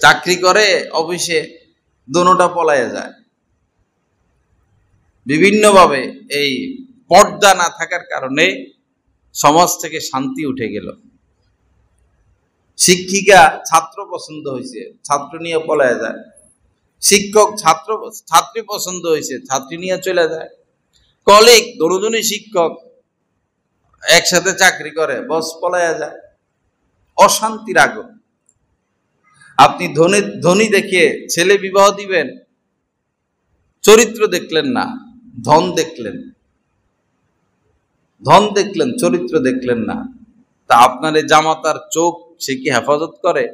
চাকরি করে অফিসে, দোনোটা পলায়ে যায়। বিভিন্নভাবে এই পর্দা না থাকার কারণে সমাজ থেকে শান্তি উঠে গেল। শিক্ষিকা ছাত্র পছন্দ হয়েছে, ছাত্র নিয়ে পলায় যায়। শিক্ষক ছাত্রী পছন্দ হয়েছে, ছাত্রী নিয়ে চলে যায়। কলিগ দুজনই শিক্ষক, একসাথে চাকরি করে, বস পলায় যায়। অশান্তির আগুন। আপনি ধনী দেখে ছেলে বিবাহ দিবেন, চরিত্র দেখলেন না, ধন দেখলেন, চরিত্র দেখলেন না। তা আপনার এই জামাতার চোখ সে কি হেফাজত করে?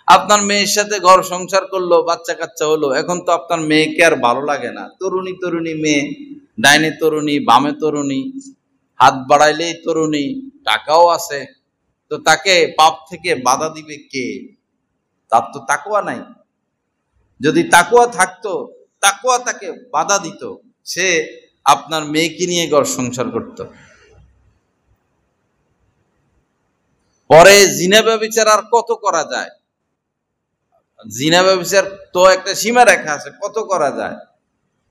আপনার মেয়ের সাথে ঘর সংসার করলো, বাচ্চা কাচ্চা হলো, এখন তো আপনার মেয়েকে আর ভালো লাগে না। তরুণী মেয়ে, ডাইনে তরুণী, বামে তরুণী, হাত বাড়াইলেই তরুণী, টাকাও আছে, তো তাকে পাপ থেকে বাধা দিবে কে? তার তো তাকওয়া নাই। যদি তাকওয়া থাকতো, তাকওয়া তাকে বাধা দিত, সে আপনার মেয়েকে নিয়ে ঘর সংসার করত। পরে জিনা ব্যভিচার আর কত করা যায়? জিনা ব্যভিচার তো একটা সীমা রেখা আছে, কত করা যায়?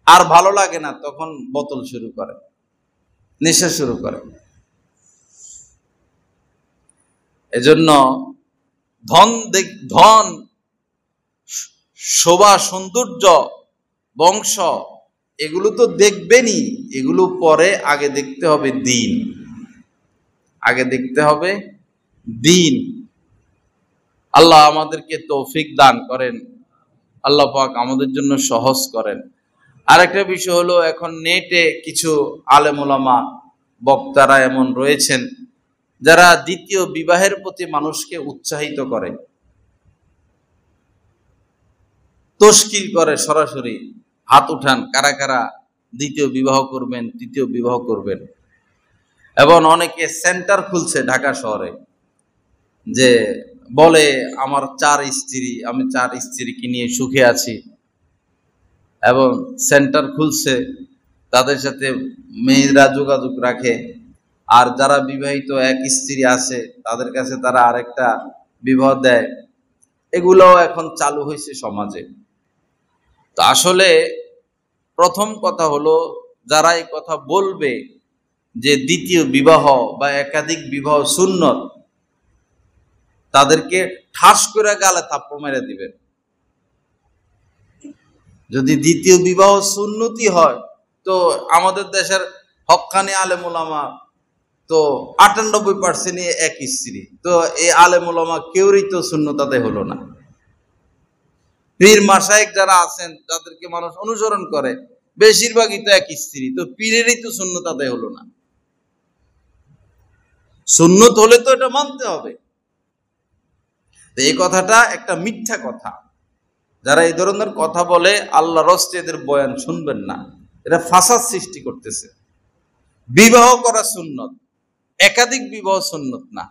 আর ভালো লাগে না, তখন বোতল শুরু করে, নেশা শুরু করে। এজন্য ধন, শোভা, সৌন্দর্য, বংশ, এগুলো তো দেখবেনই, এগুলো পরে। আগে দেখতে হবে দিন, দিন। আল্লাহ আমাদেরকে তৌফিক দান করেন, আল্লাহ পাক আমাদের জন্য সহজ করেন। আরেকটা বিষয় হলো, এখন নেটে কিছু আলেম ওলামা, বক্তারা এমন রয়েছেন যারা দ্বিতীয় বিবাহের প্রতি মানুষকে উৎসাহিত করে, তশকিল করে, সরাসরি হাত উঠান কারা কারা দ্বিতীয় বিবাহ করবেন, তৃতীয় বিবাহ করবেন। এবং অনেকে সেন্টার খুলছে ঢাকা শহরে, যে বলে আমার 4 স্ত্রী, আমি 4 স্ত্রীকে নিয়ে সুখে আছি। এবং সেন্টার খুলছে, তাদের সাথে মেয়েরা যোগাযোগ রাখে। আর যারা বিবাহিত 1 স্ত্রী আছে, তাদের কাছে তারা আরেকটা বিবাহ দেয়। এগুলোও এখন চালু হয়েছে সমাজে। তো আসলে প্রথম কথা হলো, যারা এই কথা বলবে যে দ্বিতীয় বিবাহ বা একাধিক বিবাহ সুন্নত, তাদেরকে ঠাস করে গালে থাপ্পড় মেরে দিবেন। যদি দ্বিতীয় বিবাহ সুন্নতি হয়, তো আমাদের দেশের হক্কানি আলেম ওলামা তো 98% 1 স্ত্রী, তো এই আলেম ওলামা কেউরই তো সুন্নতাতে হলো না। পীর মাশায়েখ যারা আছেন, যাদেরকে মানুষ অনুসরণ করে, বেশিরভাগই তো 1 স্ত্রী, তো পীরেরই তো সুন্নতাতে হলো না। সুন্নত হলে তো এটা মানতে হবে। এই কথাটা একটা মিথ্যা কথা। যারা এই ধরনের কথা বলে, আল্লাহর রাস্তে এদের বয়ান শুনবেন না। এরা ফাসাদ সৃষ্টি করতেছে। বিবাহ করা সুন্নত, একাধিক বিবাহ সুন্নত না,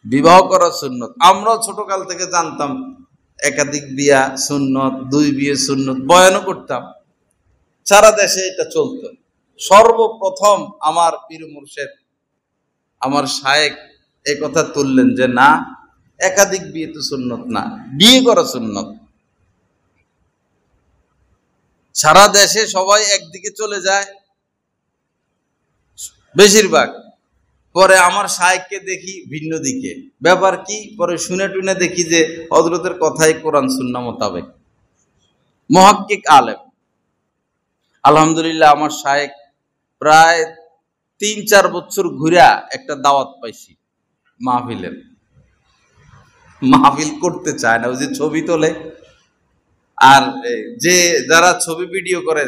বিবাহ করা সুন্নত। আমরা ছোটকাল থেকে জানতাম একাধিক বিয়া সুন্নত, 2 বিয়ে সুন্নত, বয়ানও করতাম, সারা দেশে এটা চলতো। সর্বপ্রথম আমার পীর মুর্শিদ, আমার শায়েখ এই কথা তুললেন যে না, একাধিক বিয়ে তো সুন্নত না, বিয়ে করা সুন্নত। সারা দেশে সবাই একদিকে চলে যায়, বেশিরভাগ। পরে আমার শায়েখকে দেখি ভিন্ন দিকে, ব্যাপার কি? পরে শুনে টুনে দেখি যে হযরতের কথাই কোরআন সুন্নাহ মোতাবেক, মুহাক্কিক আলেম। আলহামদুলিল্লাহ, আমার শায়েখ প্রায় 3-4 বছর ঘুরা একটা দাওয়াত পাইছি মাহফিলের। মাহফিল করতে চায় না, ওই যে ছবি তোলে, আর যে যারা ছবি ভিডিও করে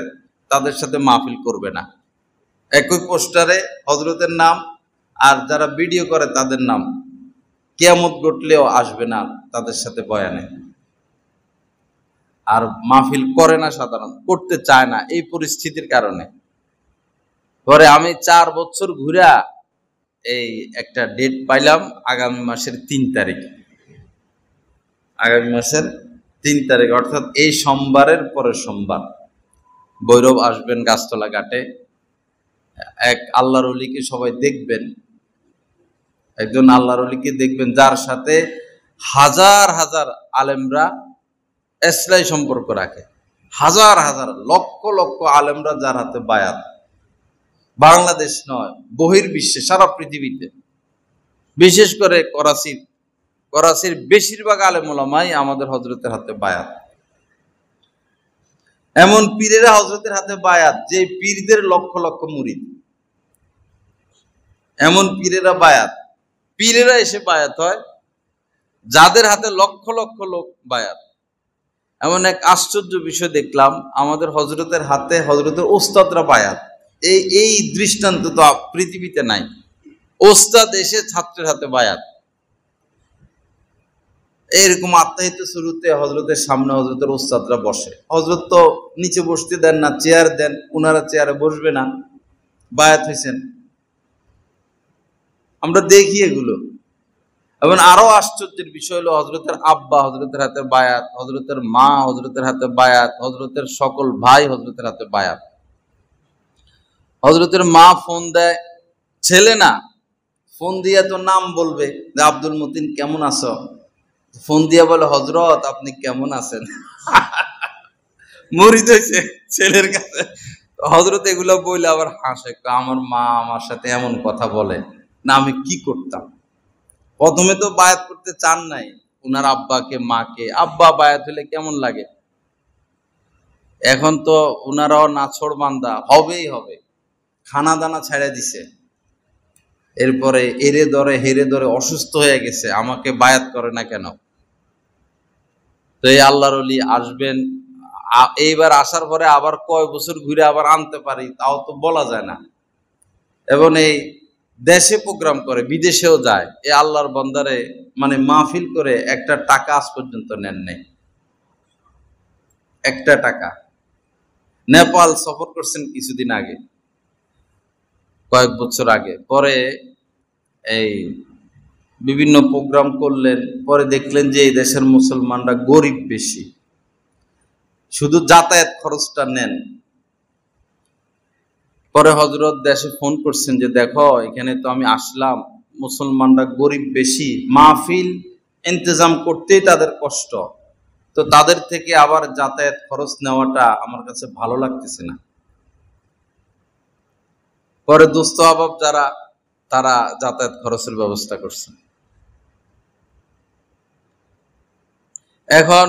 তাদের সাথে মাহফিল করবে না। একই পোস্টারে হযরতের নাম, আর যারা ভিডিও করে তাদের নাম, কিয়ামত ঘটলেও আসবে না তাদের সাথে বয়ানে। আর মাহফিল করে না, সাধারণ করতে চায় না এই পরিস্থিতির কারণে। পরে আমি 4 বছর ঘুরা এই একটা ডেট পাইলাম আগামী মাসের 3 তারিখ, আগামী মাসের 3 তারিখ অর্থাৎ এই সোমবারের পরের সোমবার ভৈরব আসবেন গাছতলা ঘাটে। এক আল্লাহর ওলিকে সবাই দেখবেন, একজন আল্লাহর ওলিকে দেখবেন যার সাথে হাজার হাজার আলেমরা ইসলামী সম্পর্ক রাখে, হাজার হাজার লক্ষ লক্ষ আলেমরা যার হাতে বায়াত, বাংলাদেশ নয় বহির্বিশ্বে সারা পৃথিবীতে, বিশেষ করে করাচির বেশিরভাগ আলেম ওলামাই আমাদের হযরতের হাতে বায়াত। এমন পীরেরা হযরতের হাতে বায়াত যে পীরদের লক্ষ লক্ষ মুরিদ, এমন পীরেরা বায়াত, পীরেরা এসে বায়াত হয় যাদের হাতে লক্ষ লক্ষ লোক বায়াত। এমন এক আশ্চর্য বিষয় দেখলাম, আমাদের হযরতের হাতে হযরতের ওস্তাদরা বায়াত। এই দৃষ্টান্ত তো পৃথিবীতে নাই, ওস্তাদ এসে ছাত্রের হাতে বায়াত। এইরকম আত্মাহিত শুরুতে হযরতের সামনে হযরতের ওস্তাদরা বসে, হযরত তো নিচে বসতে দেন না, চেয়ার দেন, ওনারা চেয়ারে বসবে না, বায়াত হয়েছেন। আমরা দেখি এগুলো। এবং আরো আশ্চর্যের বিষয় হলো হযরতের আব্বা হযরতের হাতে বায়াত, হযরতের মা হযরতের হাতে বায়াত, হযরতের সকল ভাই হযরতের হাতে বায়াত। হযরতের মা ফোন দেয়, ছেলে না, ফোন দিয়ে তো নাম বলবে যে আব্দুল মতিন কেমন আছো, ফোন দিয়ে বলে হযরত আপনি কেমন আছেন। মুরিদ হয়েছে ছেলের কাছে। হযরত এগুলো বলে আবার হাসে, আমার মা আমার সাথে এমন কথা বলে না, আমি কি করতাম। প্রথমে তো বায়াত করতে চান নাই উনার আব্বাকে মাকে, আব্বা বায়াত হলে কেমন লাগে। এখন তো উনারাও নাছোড় বান্দা, হবেই হবে, খানা দানা ছেড়ে দিছে। এরপরে এরে ধরে হেরে ধরে অসুস্থ হয়ে গেছে, আমাকে বায়াত করে না কেন। তো এই আল্লাহর ওলি আসবেন, এইবার আসার পরে আবার কয় বছর ঘুরে আবার আনতে পারি তাও তো বলা যায় না। এবং এই দেশে প্রোগ্রাম করে, বিদেশেও যায়, এ আল্লাহর বান্দারে মানে মাহফিল করে একটা টাকা আজ পর্যন্ত নেন নাই, একটা টাকা। নেপাল সফর করছেন কিছুদিন আগে, কয়েক বছর আগে। পরে এই বিভিন্ন প্রোগ্রাম করলেন, পরে দেখলেন যে এই দেশের মুসলমানরা গরিব বেশি, শুধু যাতায়াত খরচটা নেন। পরে হযরত দেশে ফোন করছেন যে দেখো এখানে তো আমি আসলাম, মুসলমানরা গরিব বেশি, মাহফিল ইন্তজাম করতেই তাদের কষ্ট, তো তাদের থেকে আবার যাতায়াত খরচ নেওয়াটা আমার কাছে ভালো লাগতেছে না। পরে দোস্ত আহবাব যারা, তারা যাতায়াত খরচের ব্যবস্থা করছেন। এখন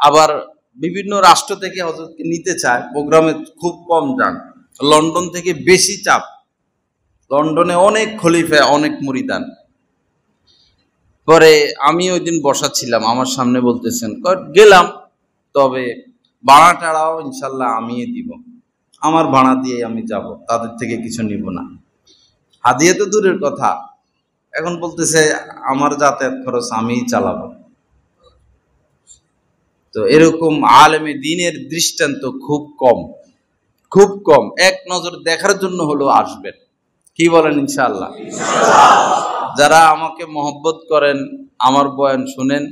আবার বিভিন্ন রাষ্ট্র থেকে হযরতকে নিতে চায়, প্রোগ্রামে খুব কম যান, লন্ডন থেকে বেশি চাপ, লন্ডনে অনেক খলিফা অনেক মুরিদান। পরে আমি ওই দিন বসা ছিলাম, আমার সামনে বলতেছেন গেলাম, তবে ভাড়া টাড়াও ইনশাল্লাহ আমি দিব, আমার ভাড়া দিয়ে আমি যাব, তাদের থেকে কিছু নিব না, হাদিয়া তো দূরের কথা, এখন বলতেছে আমার যাতায়াত খরচ আমিই চালাবো। তো এরকম আলেমে দ্বীনের দৃষ্টান্ত খুব কম, খুব কম। এক নজর দেখার জন্য হলো আসবেন, কি বলেন ইনশাআল্লাহ। যারা আমাকে মহব্বত করেন, আমার বয়ান শুনেন,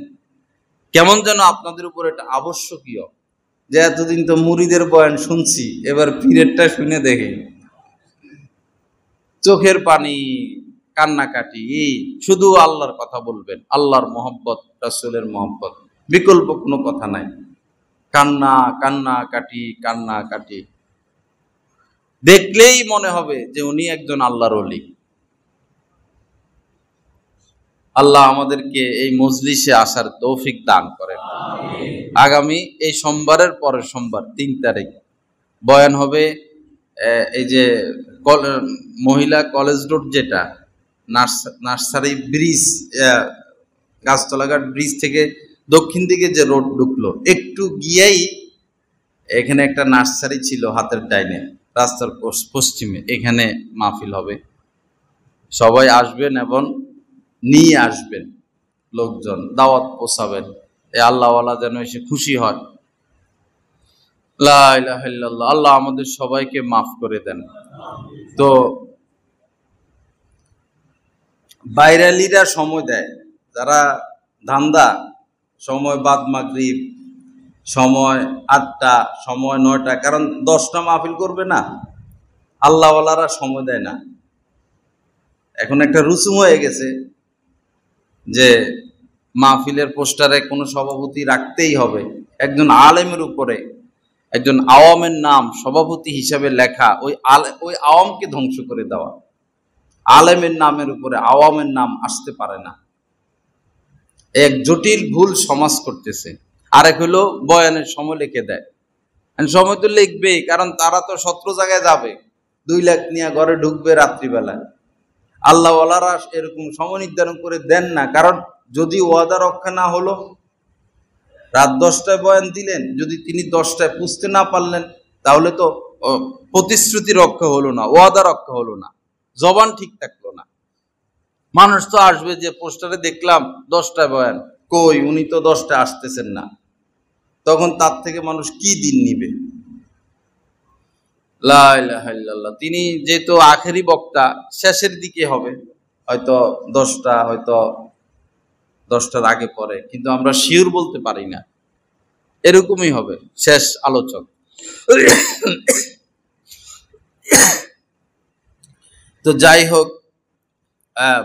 কেমন যেন আপনাদের উপর এটা আবশ্যকীয় যে এতদিন তো মুরিদের বয়ান শুনছি, এবার পীরেরটা শুনে দেখি, চোখের পানি, কান্নাকাটি, শুধু আল্লাহর কথা বলবেন, আল্লাহর মহব্বত, রাসূলের মহব্বত, বিকল্প কোনো কথা নাই। কান্না কান্না কাটি, কান্না কাটি, দেখলেই মনে হবে যে উনি একজন আল্লাহর ওলি। আল্লাহ আমাদেরকে এই মজলিসে আসার তৌফিক দান করেন। আগামী এই সোমবারের পরের সোমবার 3 তারিখ বয়ান হবে এই যে মহিলা কলেজ রোড, যেটা নার্সারি ব্রিজ, গাছতলাঘাট ব্রিজ থেকে দক্ষিণ দিকে যে রোড ঢুকলো, একটু গিয়েই এখানে একটা নার্সারি ছিল হাতের ডাইনে, রাস্তার পশ্চিমে, এখানে মাহফিল হবে। সবাই আসবেন এবং নিয়ে আসবেন, লোকজন দাওয়াত পৌঁছাবেন, এ আল্লাহওয়ালা যেন এসে খুশি হয়। লা ইলাহা ইল্লাল্লাহ। আল্লাহ আমাদের সবাইকে মাফ করে দেন। তো বাইরালিরা সময় দেয়, যারা ধান্দা, সময় বাদ মাগরিব, সময় 8টা, সময় 9টা, কারণ 10টা মাহফিল করবে না, আল্লাহওয়ালারা সময় দেয় না। এখন একটা রুসুম হয়ে গেছে যে মাহফিলের পোস্টারে কোনো সভাপতি রাখতেই হবে, একজন আলেমের উপরে একজন আওয়ামের নাম সভাপতি হিসাবে লেখা, ওই আওয়ামকে ধ্বংস করে দেওয়া। আলেমের নামের উপরে আওয়ামের নাম আসতে পারে না। এক জটিল ভুল সমাজ করতেছে। আরেক হলো বয়ানের সময় লিখে দেয়। সময় তো লিখবেই, কারণ তারা তো 17 জায়গায় যাবে, 2 লাখ নিয়ে ঘরে ঢুকবে রাত্রিবেলায়। আল্লাহওয়ালারা এরকম সময় নির্ধারণ করে দেন না, কারণ যদি ওয়াদা রক্ষা না হলো, রাত 10টায় বয়ান দিলেন, যদি তিনি 10টায় পুষতে না পারলেন, তাহলে তো প্রতিশ্রুতি রক্ষা হলো না, ওয়াদা রক্ষা হলো না, জবান ঠিক থাকলো না। মানুষ তো আসবে যে পোস্টারে দেখলাম 10টায় বয়ান, কই উনি তো 10টায় আসতেছেন না, তখন তার থেকে মানুষ কি দিন নিবে? লা ইলাহা ইল্লাল্লাহ। তিনি যেহেতু আখেরি বক্তা, শেষের দিকে হবে, হয়তো 10টা, হয়তো 10টার আগে পরে, কিন্তু আমরা শিওর বলতে পারি না, এরকমই হবে শেষ আলোচক। তো যাই হোক,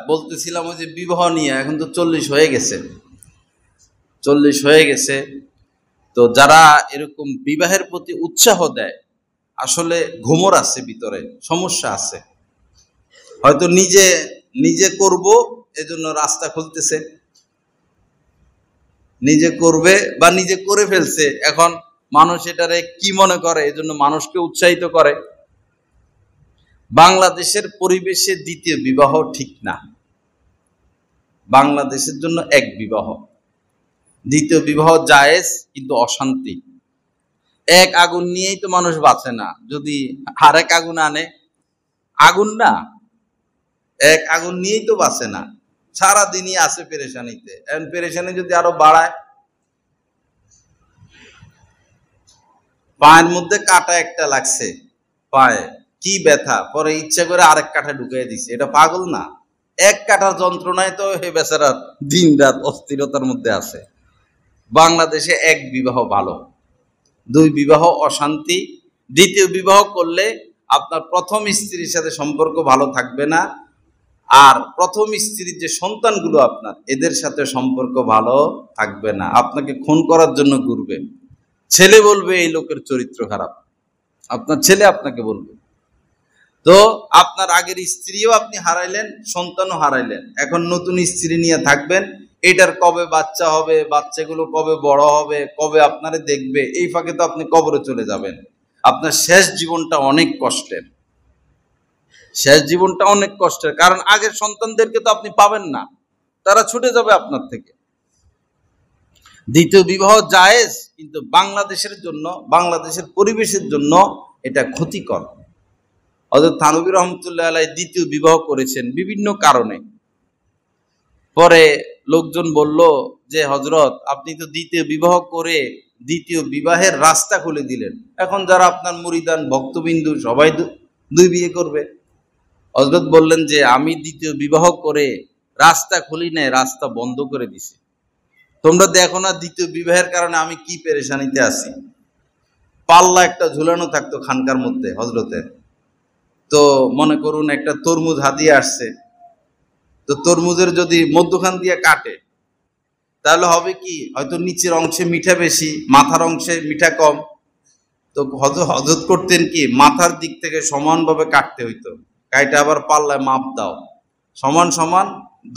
বলতেছিলাম ওই যে বিবাহ নিয়ে, এখন তো 40 হয়ে গেছে, 40 হয়ে গেছে। তো যারা এরকম বিবাহের প্রতি উৎসাহ দেয়, আসলে ঘুমর আছে ভিতরে, সমস্যা আছে। হয়তো নিজে নিজে করব, এজন্য রাস্তা খুলতেছে, নিজে করবে বা নিজে করে ফেলছে, এখন মানুষ এটারে কি মনে করে, এজন্য মানুষকে উৎসাহিত করে। বাংলাদেশের পরিবেশে দ্বিতীয় বিবাহ ঠিক না। বাংলাদেশের জন্য এক বিবাহ, দ্বিতীয় বিবাহ জায়েজ, কিন্তু অশান্তি। এক আগুন নিয়েই তো মানুষ বাঁচে না, যদি আরেক আগুন আনে, আগুন না, এক আগুন নিয়েই তো বাঁচে না, সারাদিনই আছে পেরেশানিতে। এখন পেরেশানি যদি আরো বাড়ায়, পায়ের মধ্যে কাটা একটা লাগছে, পায়ে কি ব্যথা, পরে ইচ্ছা করে আরেক কাঠা ঢুকিয়ে দিছে, এটা পাগল না? এক কাঠার যন্ত্রণায় তো হে বেচারা দিন রাত অস্থিরতার মধ্যে আছে। বাংলাদেশে এক বিবাহ ভালো, 2 বিবাহ অশান্তি। দ্বিতীয় বিবাহ করলে আপনার প্রথম স্ত্রীর সাথে সম্পর্ক ভালো থাকবে না, আর প্রথম স্ত্রীর যে সন্তানগুলো আপনার, এদের সাথে সম্পর্ক ভালো থাকবে না, আপনাকে খুন করার জন্য ঘুরবে। ছেলে বলবে এই লোকের চরিত্র খারাপ, আপনার ছেলে আপনাকে বলবে। তো আপনার আগের স্ত্রীও আপনি হারাইলেন, সন্তানও হারাইলেন, এখন নতুন স্ত্রী নিয়ে থাকবেন, এটার কবে বাচ্চা হবে, বাচ্চাগুলো কবে বড় হবে, কবে আপনারে দেখবে, এই ফাঁকে তো আপনি কবরে চলে যাবেন। আপনার শেষ জীবনটা অনেক কষ্টের, শেষ জীবনটা অনেক কষ্টের, কারণ আগের সন্তানদেরকে তো আপনি পাবেন না, তারা ছুটে যাবে আপনার থেকে। দ্বিতীয় বিবাহ জায়েজ, কিন্তু বাংলাদেশের জন্য, বাংলাদেশের পরিবেশের জন্য এটা ক্ষতিকর। হযরত থানভী রহমতুল্লাহ আলাইহি দ্বিতীয় বিবাহ করেছেন বিভিন্ন কারণে। পরে লোকজন বলল যে হযরত, আপনি তো দ্বিতীয় বিবাহ করে দ্বিতীয় বিবাহের রাস্তা খুলে দিলেন, এখন যারা আপনার মুরিদান ভক্তবিন্দু সবাই 2 বিয়ে করবে। হযরত বললেন যে আমি দ্বিতীয় বিবাহ করে রাস্তা খুলি নাই, রাস্তা বন্ধ করে দিছি। তোমরা দেখো না দ্বিতীয় বিবাহের কারণে আমি কি পেরেশানিতে আছি। পাল্লা একটা ঝুলানো থাকতো খানকার মধ্যে হযরতের, তো মনে করুন একটা তরমুজ হাদিয়ে আসছে, তো তরমুজের যদি মধ্যখান দিয়ে কাটে, তাহলে হবে কি, হয়তো নিচের অংশে মিঠা বেশি, মাথার অংশে মিঠা কম। তো হযরত করতেন কি, মাথার দিক থেকে সমানভাবে কাটতে হইতো, কাইটা আবার পাল্লায় মাপ দাও, সমান সমান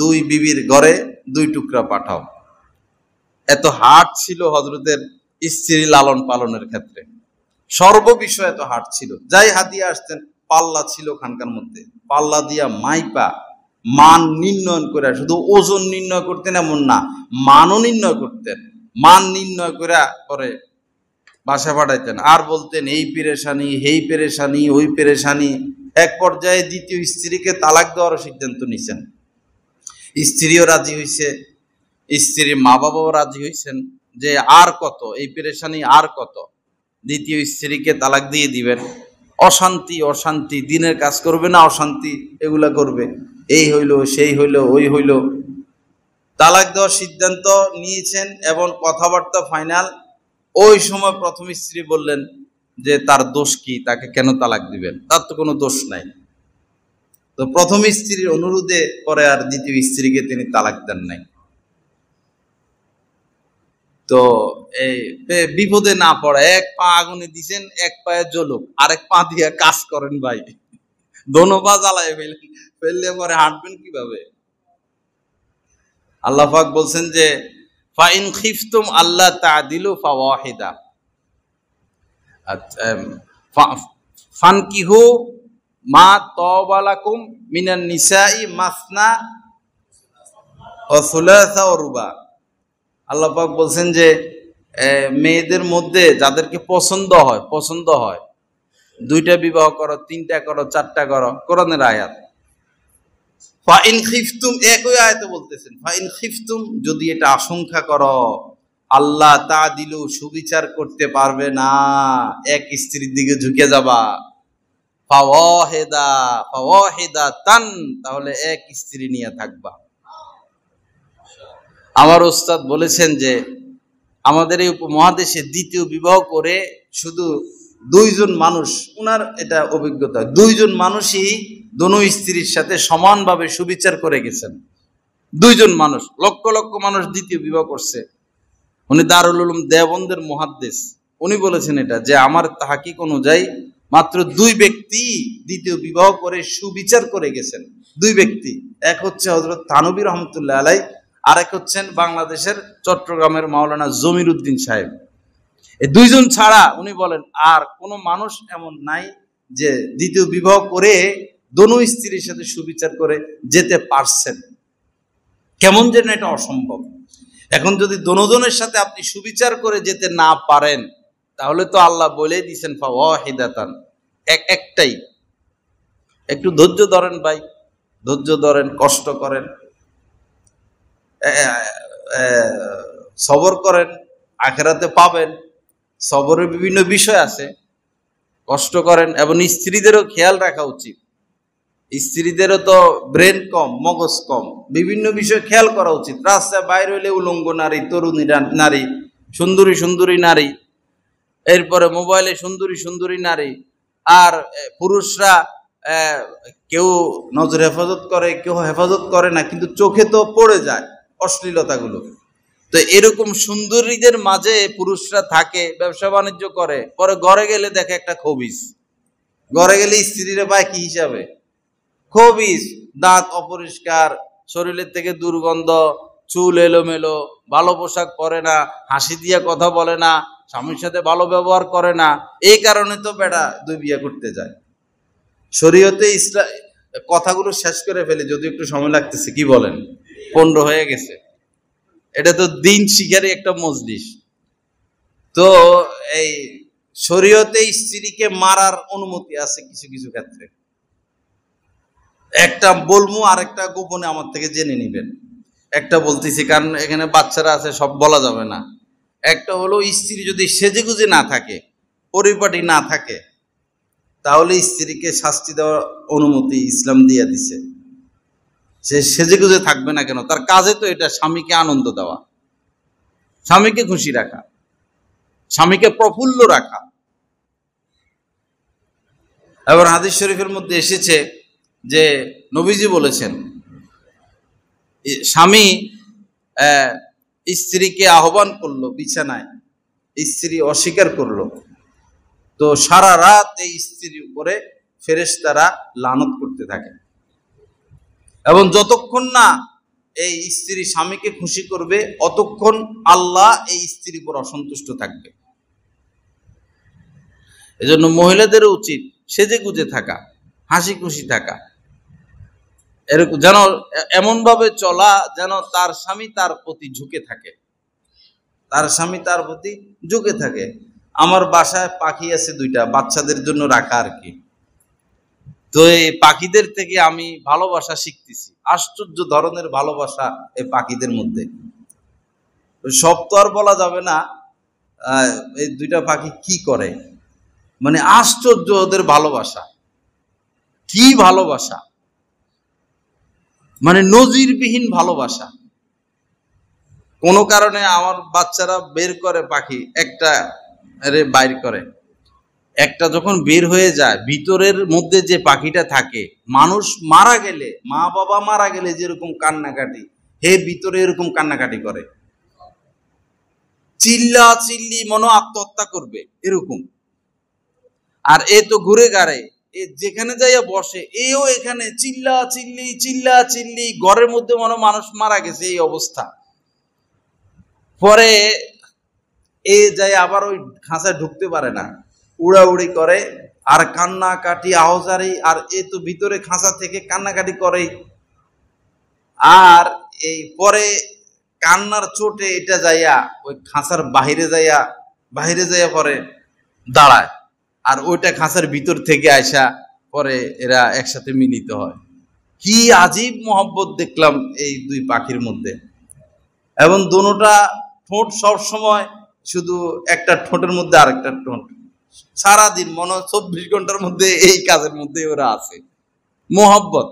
2 বিবির ঘরে 2 টুকরা পাঠাও। এত হাট ছিল হযরতের স্ত্রী লালন পালনের ক্ষেত্রে, সর্ববিষয়ে এত হাট ছিল। যাই হাদিয়া আসতেন, পাল্লা ছিল খানকার মধ্যে, পাল্লা দিয়া মাইপা মান নির্ণয় করে, শুধু ওজন নির্ণয় করতেন এমন না, মানও নির্ণয় করতেন, মান নির্ণয় করে পরে বাসা পাঠাইতেন, আর বলতেন এই পেরেশানি, এই পেরেশানি, ওই পেরেশানি। এক পর্যায়ে দ্বিতীয় স্ত্রীকে তালাক দেওয়ার সিদ্ধান্ত নিছেন। স্ত্রীও রাজি হয়েছে, স্ত্রীর মা বাবাও রাজি হয়েছেন যে আর কত, এই পেরেশানি আর কত, দ্বিতীয় স্ত্রীকে তালাক দিয়ে দিবেন। অশান্তি অশান্তি, দিনের কাজ করবে না, অশান্তি এগুলা করবে, এই হইল সেই হইল ওই হইল। তালাক দেওয়ার সিদ্ধান্ত নিয়েছেন এবং কথাবার্তা ফাইনাল। ওই সময় প্রথম স্ত্রী বললেন যে তার দোষ কি, তাকে কেন তালাক দিবেন, তার তো কোনো দোষ নাই। তো প্রথম স্ত্রীর অনুরোধে পরে আর দ্বিতীয় স্ত্রীকে তিনি তালাক দেন নাই। তো এই বিপদে না পড়ে, এক পা আগুনে দিছেন, এক পায়ে জ্বলুক, আরেক পা দিয়ে কাজ করেন ভাই, দোনো পা জ্বালায় ফেললে পরে হাঁটবেন কিভাবে? আল্লাহ পাক বলছেন যে ফাইন খিফতুম আল্লাহ তাদিলু ফাওয়াহিদা, ফানকিহু মা তাবালাকুম মিনান নিসাই মাসনা ওয়া সুলাসা ওয়া রুবা। আল্লাহ পাক বলছেন যে মেয়েদের মধ্যে যাদেরকে পছন্দ হয় দুইটা বিবাহ করো, তিনটা করো, চারটা করো, কোরআনের আয়াত। ফাইন খিফতুম, একই আয়াতে বলতেছেন ফাইন খিফতুম, যদি এটা আশঙ্কা করো আল্লাহ তাদিলু, সুবিচার করতে পারবে না, এক স্ত্রীর দিকে ঝুঁকে যাবা, ফাওয়াহিদা তান, তাহলে এক স্ত্রী নিয়ে থাকবা। আমার ওস্তাদ বলেছেন যে আমাদের এই উপমহাদেশে দ্বিতীয় বিবাহ করে শুধু দুইজন মানুষ, উনার এটা অভিজ্ঞতা, দুইজন মানুষই দোনো স্ত্রীর সাথে সমানভাবে সুবিচার করে গেছেন। দুইজন মানুষ, লক্ষ লক্ষ মানুষ দ্বিতীয় বিবাহ করছে। উনি দারুল উলুম দেওবন্দের মুহাদ্দিস, উনি বলেছেন এটা, যে আমার তাহকিক অনুযায়ী মাত্র দুই ব্যক্তি দ্বিতীয় বিবাহ করে সুবিচার করে গেছেন। দুই ব্যক্তি, এক হচ্ছে হযরত থানবী রহমতুল্লাহ আলাইহি, আরেক হচ্ছেন বাংলাদেশের চট্টগ্রামের মাওলানা জমির উদ্দিন সাহেব। এই দুইজন ছাড়া উনি বলেন আর কোন মানুষ এমন নাই যে দ্বিতীয় বিবাহ করে দোনো স্ত্রীর সাথে সুবিচার করে যেতে পারছেন। কেমন যেন এটা অসম্ভব। এখন যদি দোনোজনের সাথে আপনি সুবিচার করে যেতে না পারেন, তাহলে তো আল্লাহ বলেই দিয়েছেন ফাওয়াহিদাতান, একটাই। একটু ধৈর্য ধরেন ভাই, ধৈর্য ধরেন, কষ্ট করেন, সবর করেন, আখিরাতে পাবেন। সবরের বিভিন্ন বিষয় আছে, কষ্ট করেন। এবং স্ত্রীদেরও খেয়াল রাখা উচিত, স্ত্রীদেরও তো ব্রেন কম, মগজ কম, বিভিন্ন বিষয় খেয়াল করা উচিত। রাস্তায় বাইরে হইলে উলঙ্গ নারী, তরুণী নারী, সুন্দরী সুন্দরী নারী, এরপরে মোবাইলে সুন্দরী সুন্দরী নারী, আর পুরুষরা কেউ নজর হেফাজত করে, কেউ হেফাজত করে না, কিন্তু চোখে তো পড়ে যায় অশ্লীলতাগুলো। তো এরকম সুন্দরীদের মাঝে পুরুষরা থাকে, ব্যবসা বাণিজ্য করে, পরে ঘরে গেলে দেখে একটা খবিস, ঘরে গেলে স্ত্রীরা পায় কি হিসাবে? খবিস, দাঁত অপরিষ্কার, শরীরের থেকে দুর্গন্ধ, চুল এলোমেলো, ভালো পোশাক পরে না, হাসি দিয়ে কথা বলে না, স্বামীর সাথে ভালো ব্যবহার করে না। এই কারণে তো বেটা দুই বিয়ে করতে যায়। শরীয়তে ইসলাম, কথাগুলো শেষ করে ফেলে, যদি একটু সময় লাগতেছে, কি বলেন? 15 হয়ে গেছে। এটা তো দিন শিকারী একটা মজলিস। তো এই শরীয়তে স্ত্রীকে মারার অনুমতি আছে কিছু কিছু ক্ষেত্রে। একটা বলমু, আরেকটা গোপনে আমার থেকে জেনে নিবেন। একটা বলতেছি কারণ এখানে বাচ্চারা আছে, সব বলা যাবে না। একটা হলো, স্ত্রী যদি সেজেগুজে না থাকে, পরিপাটি না থাকে, তাহলে স্ত্রীকে শাস্তি দেওয়ার অনুমতি ইসলাম দিয়ে দিছে। সে সেজেগুজে থাকবে না কেন, তার কাজে তো এটা স্বামীকে আনন্দ দেওয়া, স্বামীকে খুশি রাখা, স্বামীকে প্রফুল্ল রাখা। এবার হাদিস শরীফের মধ্যে এসেছে যে নবীজি বলেছেন, স্বামী স্ত্রীকে আহ্বান করলো বিছানায়, স্ত্রী অস্বীকার করলো, তো সারা রাত এই স্ত্রীর উপরে ফেরেশতারা লানত করতে থাকে, এবং যতক্ষণ না এই স্ত্রী স্বামীকে খুশি করবে অতক্ষণ আল্লাহ এই স্ত্রীর উপর অসন্তুষ্ট থাকবে। এজন্য মহিলাদেরও উচিত সেজে গুজে থাকা, হাসি খুশি থাকা, এরকম যেন এমন ভাবে চলা যেন তার স্বামী তার প্রতি ঝুঁকে থাকে, তার স্বামী তার প্রতি ঝুঁকে থাকে। আমার বাসায় পাখি আছে 2টা, বাচ্চাদের জন্য রাখা আর কি। তো এই পাখিদের থেকে আমি ভালোবাসা শিখতেছি, আশ্চর্য ধরনের ভালোবাসা এই পাখিদের মধ্যে। সব তো আর বলা যাবে না এই দুইটা পাখি কি করে, মানে আশ্চর্য ওদের ভালোবাসা, কি ভালোবাসা, মানে নজিরবিহীন ভালোবাসা। কোনো কারণে আমার বাচ্চারা বের করে পাখি, একটা বাইর করে, একটা যখন বের হয়ে যায়, ভিতরের মধ্যে যে পাখিটা থাকে, মানুষ মারা গেলে, মা বাবা মারা গেলে যেরকম কান্নাকাটি, হে ভিতরে এরকম কান্নাকাটি করে, চিল্লা চিল্লি, মনে আত্মহত্যা করবে এরকম। আর এ তো ঘুরে গাড়ে, এ যেখানে যাইয়া বসে, এও এখানে চিল্লা চিল্লি চিল্লা চিল্লি, ঘরের মধ্যে মনে মানুষ মারা গেছে এই অবস্থা। পরে এ যাই আবার ওই খাঁচায় ঢুকতে পারে না, উড়াউড়ি করে আর কান্নাকাটি আওয়াজারি, আর এ তো ভিতরে খাঁচা থেকে কান্নাকাটি করে। আর এই পরে কান্নার চোটে এটা যাইয়া ওই খাঁচার বাহিরে যাইয়া পরে দাঁড়ায়, আর ওইটা খাঁচার ভিতর থেকে আইসা পরে এরা একসাথে মিলিত হয়। কি আজীব মহব্বত দেখলাম এই দুই পাখির মধ্যে। এবং দুটোটা ঠোঁট সব সময় শুধু একটা ঠোঁটের মধ্যে আরেকটা ঠোঁট, সারাদিন মনে 24 ঘন্টার মধ্যে এই কাজের মধ্যে ওরা আছে, মহব্বত।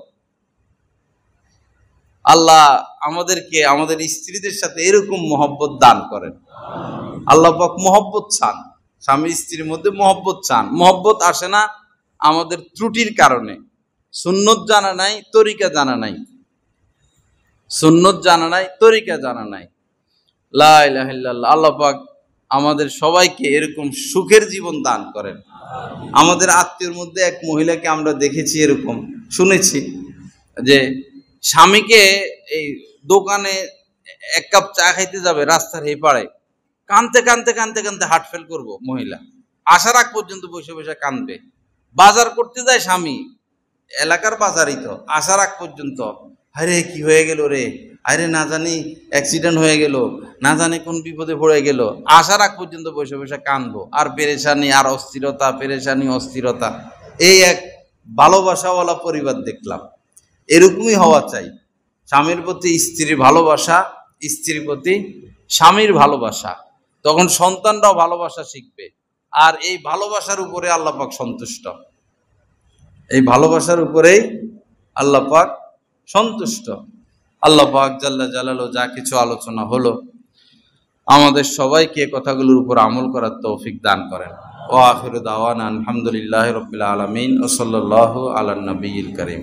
আল্লাহ আমাদেরকে আমাদের স্ত্রীদের সাথে এরকম মহব্বত দান করেন। আল্লাহ পাক মহব্বত চান, স্বামী স্ত্রীর মধ্যে মহব্বত চান। মহব্বত আসে না আমাদের ত্রুটির কারণে, সুন্নত জানা নাই, তরিকা জানা নাই, সুন্নত জানা নাই, তরিকা জানা নাই। লা ইলাহা ইল্লাল্লাহ। আল্লাহ পাক আমাদের সবাইকে এরকম সুখের জীবন দান করেন। আমাদের আত্মীয়র মধ্যে এক মহিলাকে আমরা দেখেছি, এরকম শুনেছি যে স্বামীকে এই দোকানে এক কাপ চা খাইতে যাবে, রাস্তার এই পাড়ে কানতে কানতে কানতে কানতে হার্ট ফেল করবো মহিলা, আসার আগ পর্যন্ত বসে বসে কানবে। বাজার করতে যায় স্বামী, এলাকার বাজারই তো, আসার আগ পর্যন্ত আরে কি হয়ে গেল রে, আরে না জানি অ্যাক্সিডেন্ট হয়ে গেল, না জানি কোন বিপদে পড়ে গেল, আসার আগ পর্যন্ত বসে বসে কানবো। আর পেরেশানি আর অস্থিরতা, পেরেশানি অস্থিরতা। এই এক ভালোবাসাওয়ালা পরিবার দেখলাম। এরকমই হওয়া চাই, স্বামীর প্রতি স্ত্রীর ভালোবাসা, স্ত্রীর প্রতি স্বামীর ভালোবাসা, তখন সন্তানরাও ভালোবাসা শিখবে। আর এই ভালোবাসার উপরে আল্লাহ পাক সন্তুষ্ট, এই ভালোবাসার উপরেই আল্লাহ পাক সন্তুষ্ট। আল্লাহ পাক জাল্লা জালালু যা কিছু আলোচনা হলো, আমাদের সবাইকে কথাগুলোর উপর আমল করার তৌফিক দান করেন। ওয়া আখিরু দাওয়ানা আলহামদুলিল্লাহি রাব্বিল আলামিন ওয়া সাল্লাল্লাহু আলা নবিয়িল কারীম।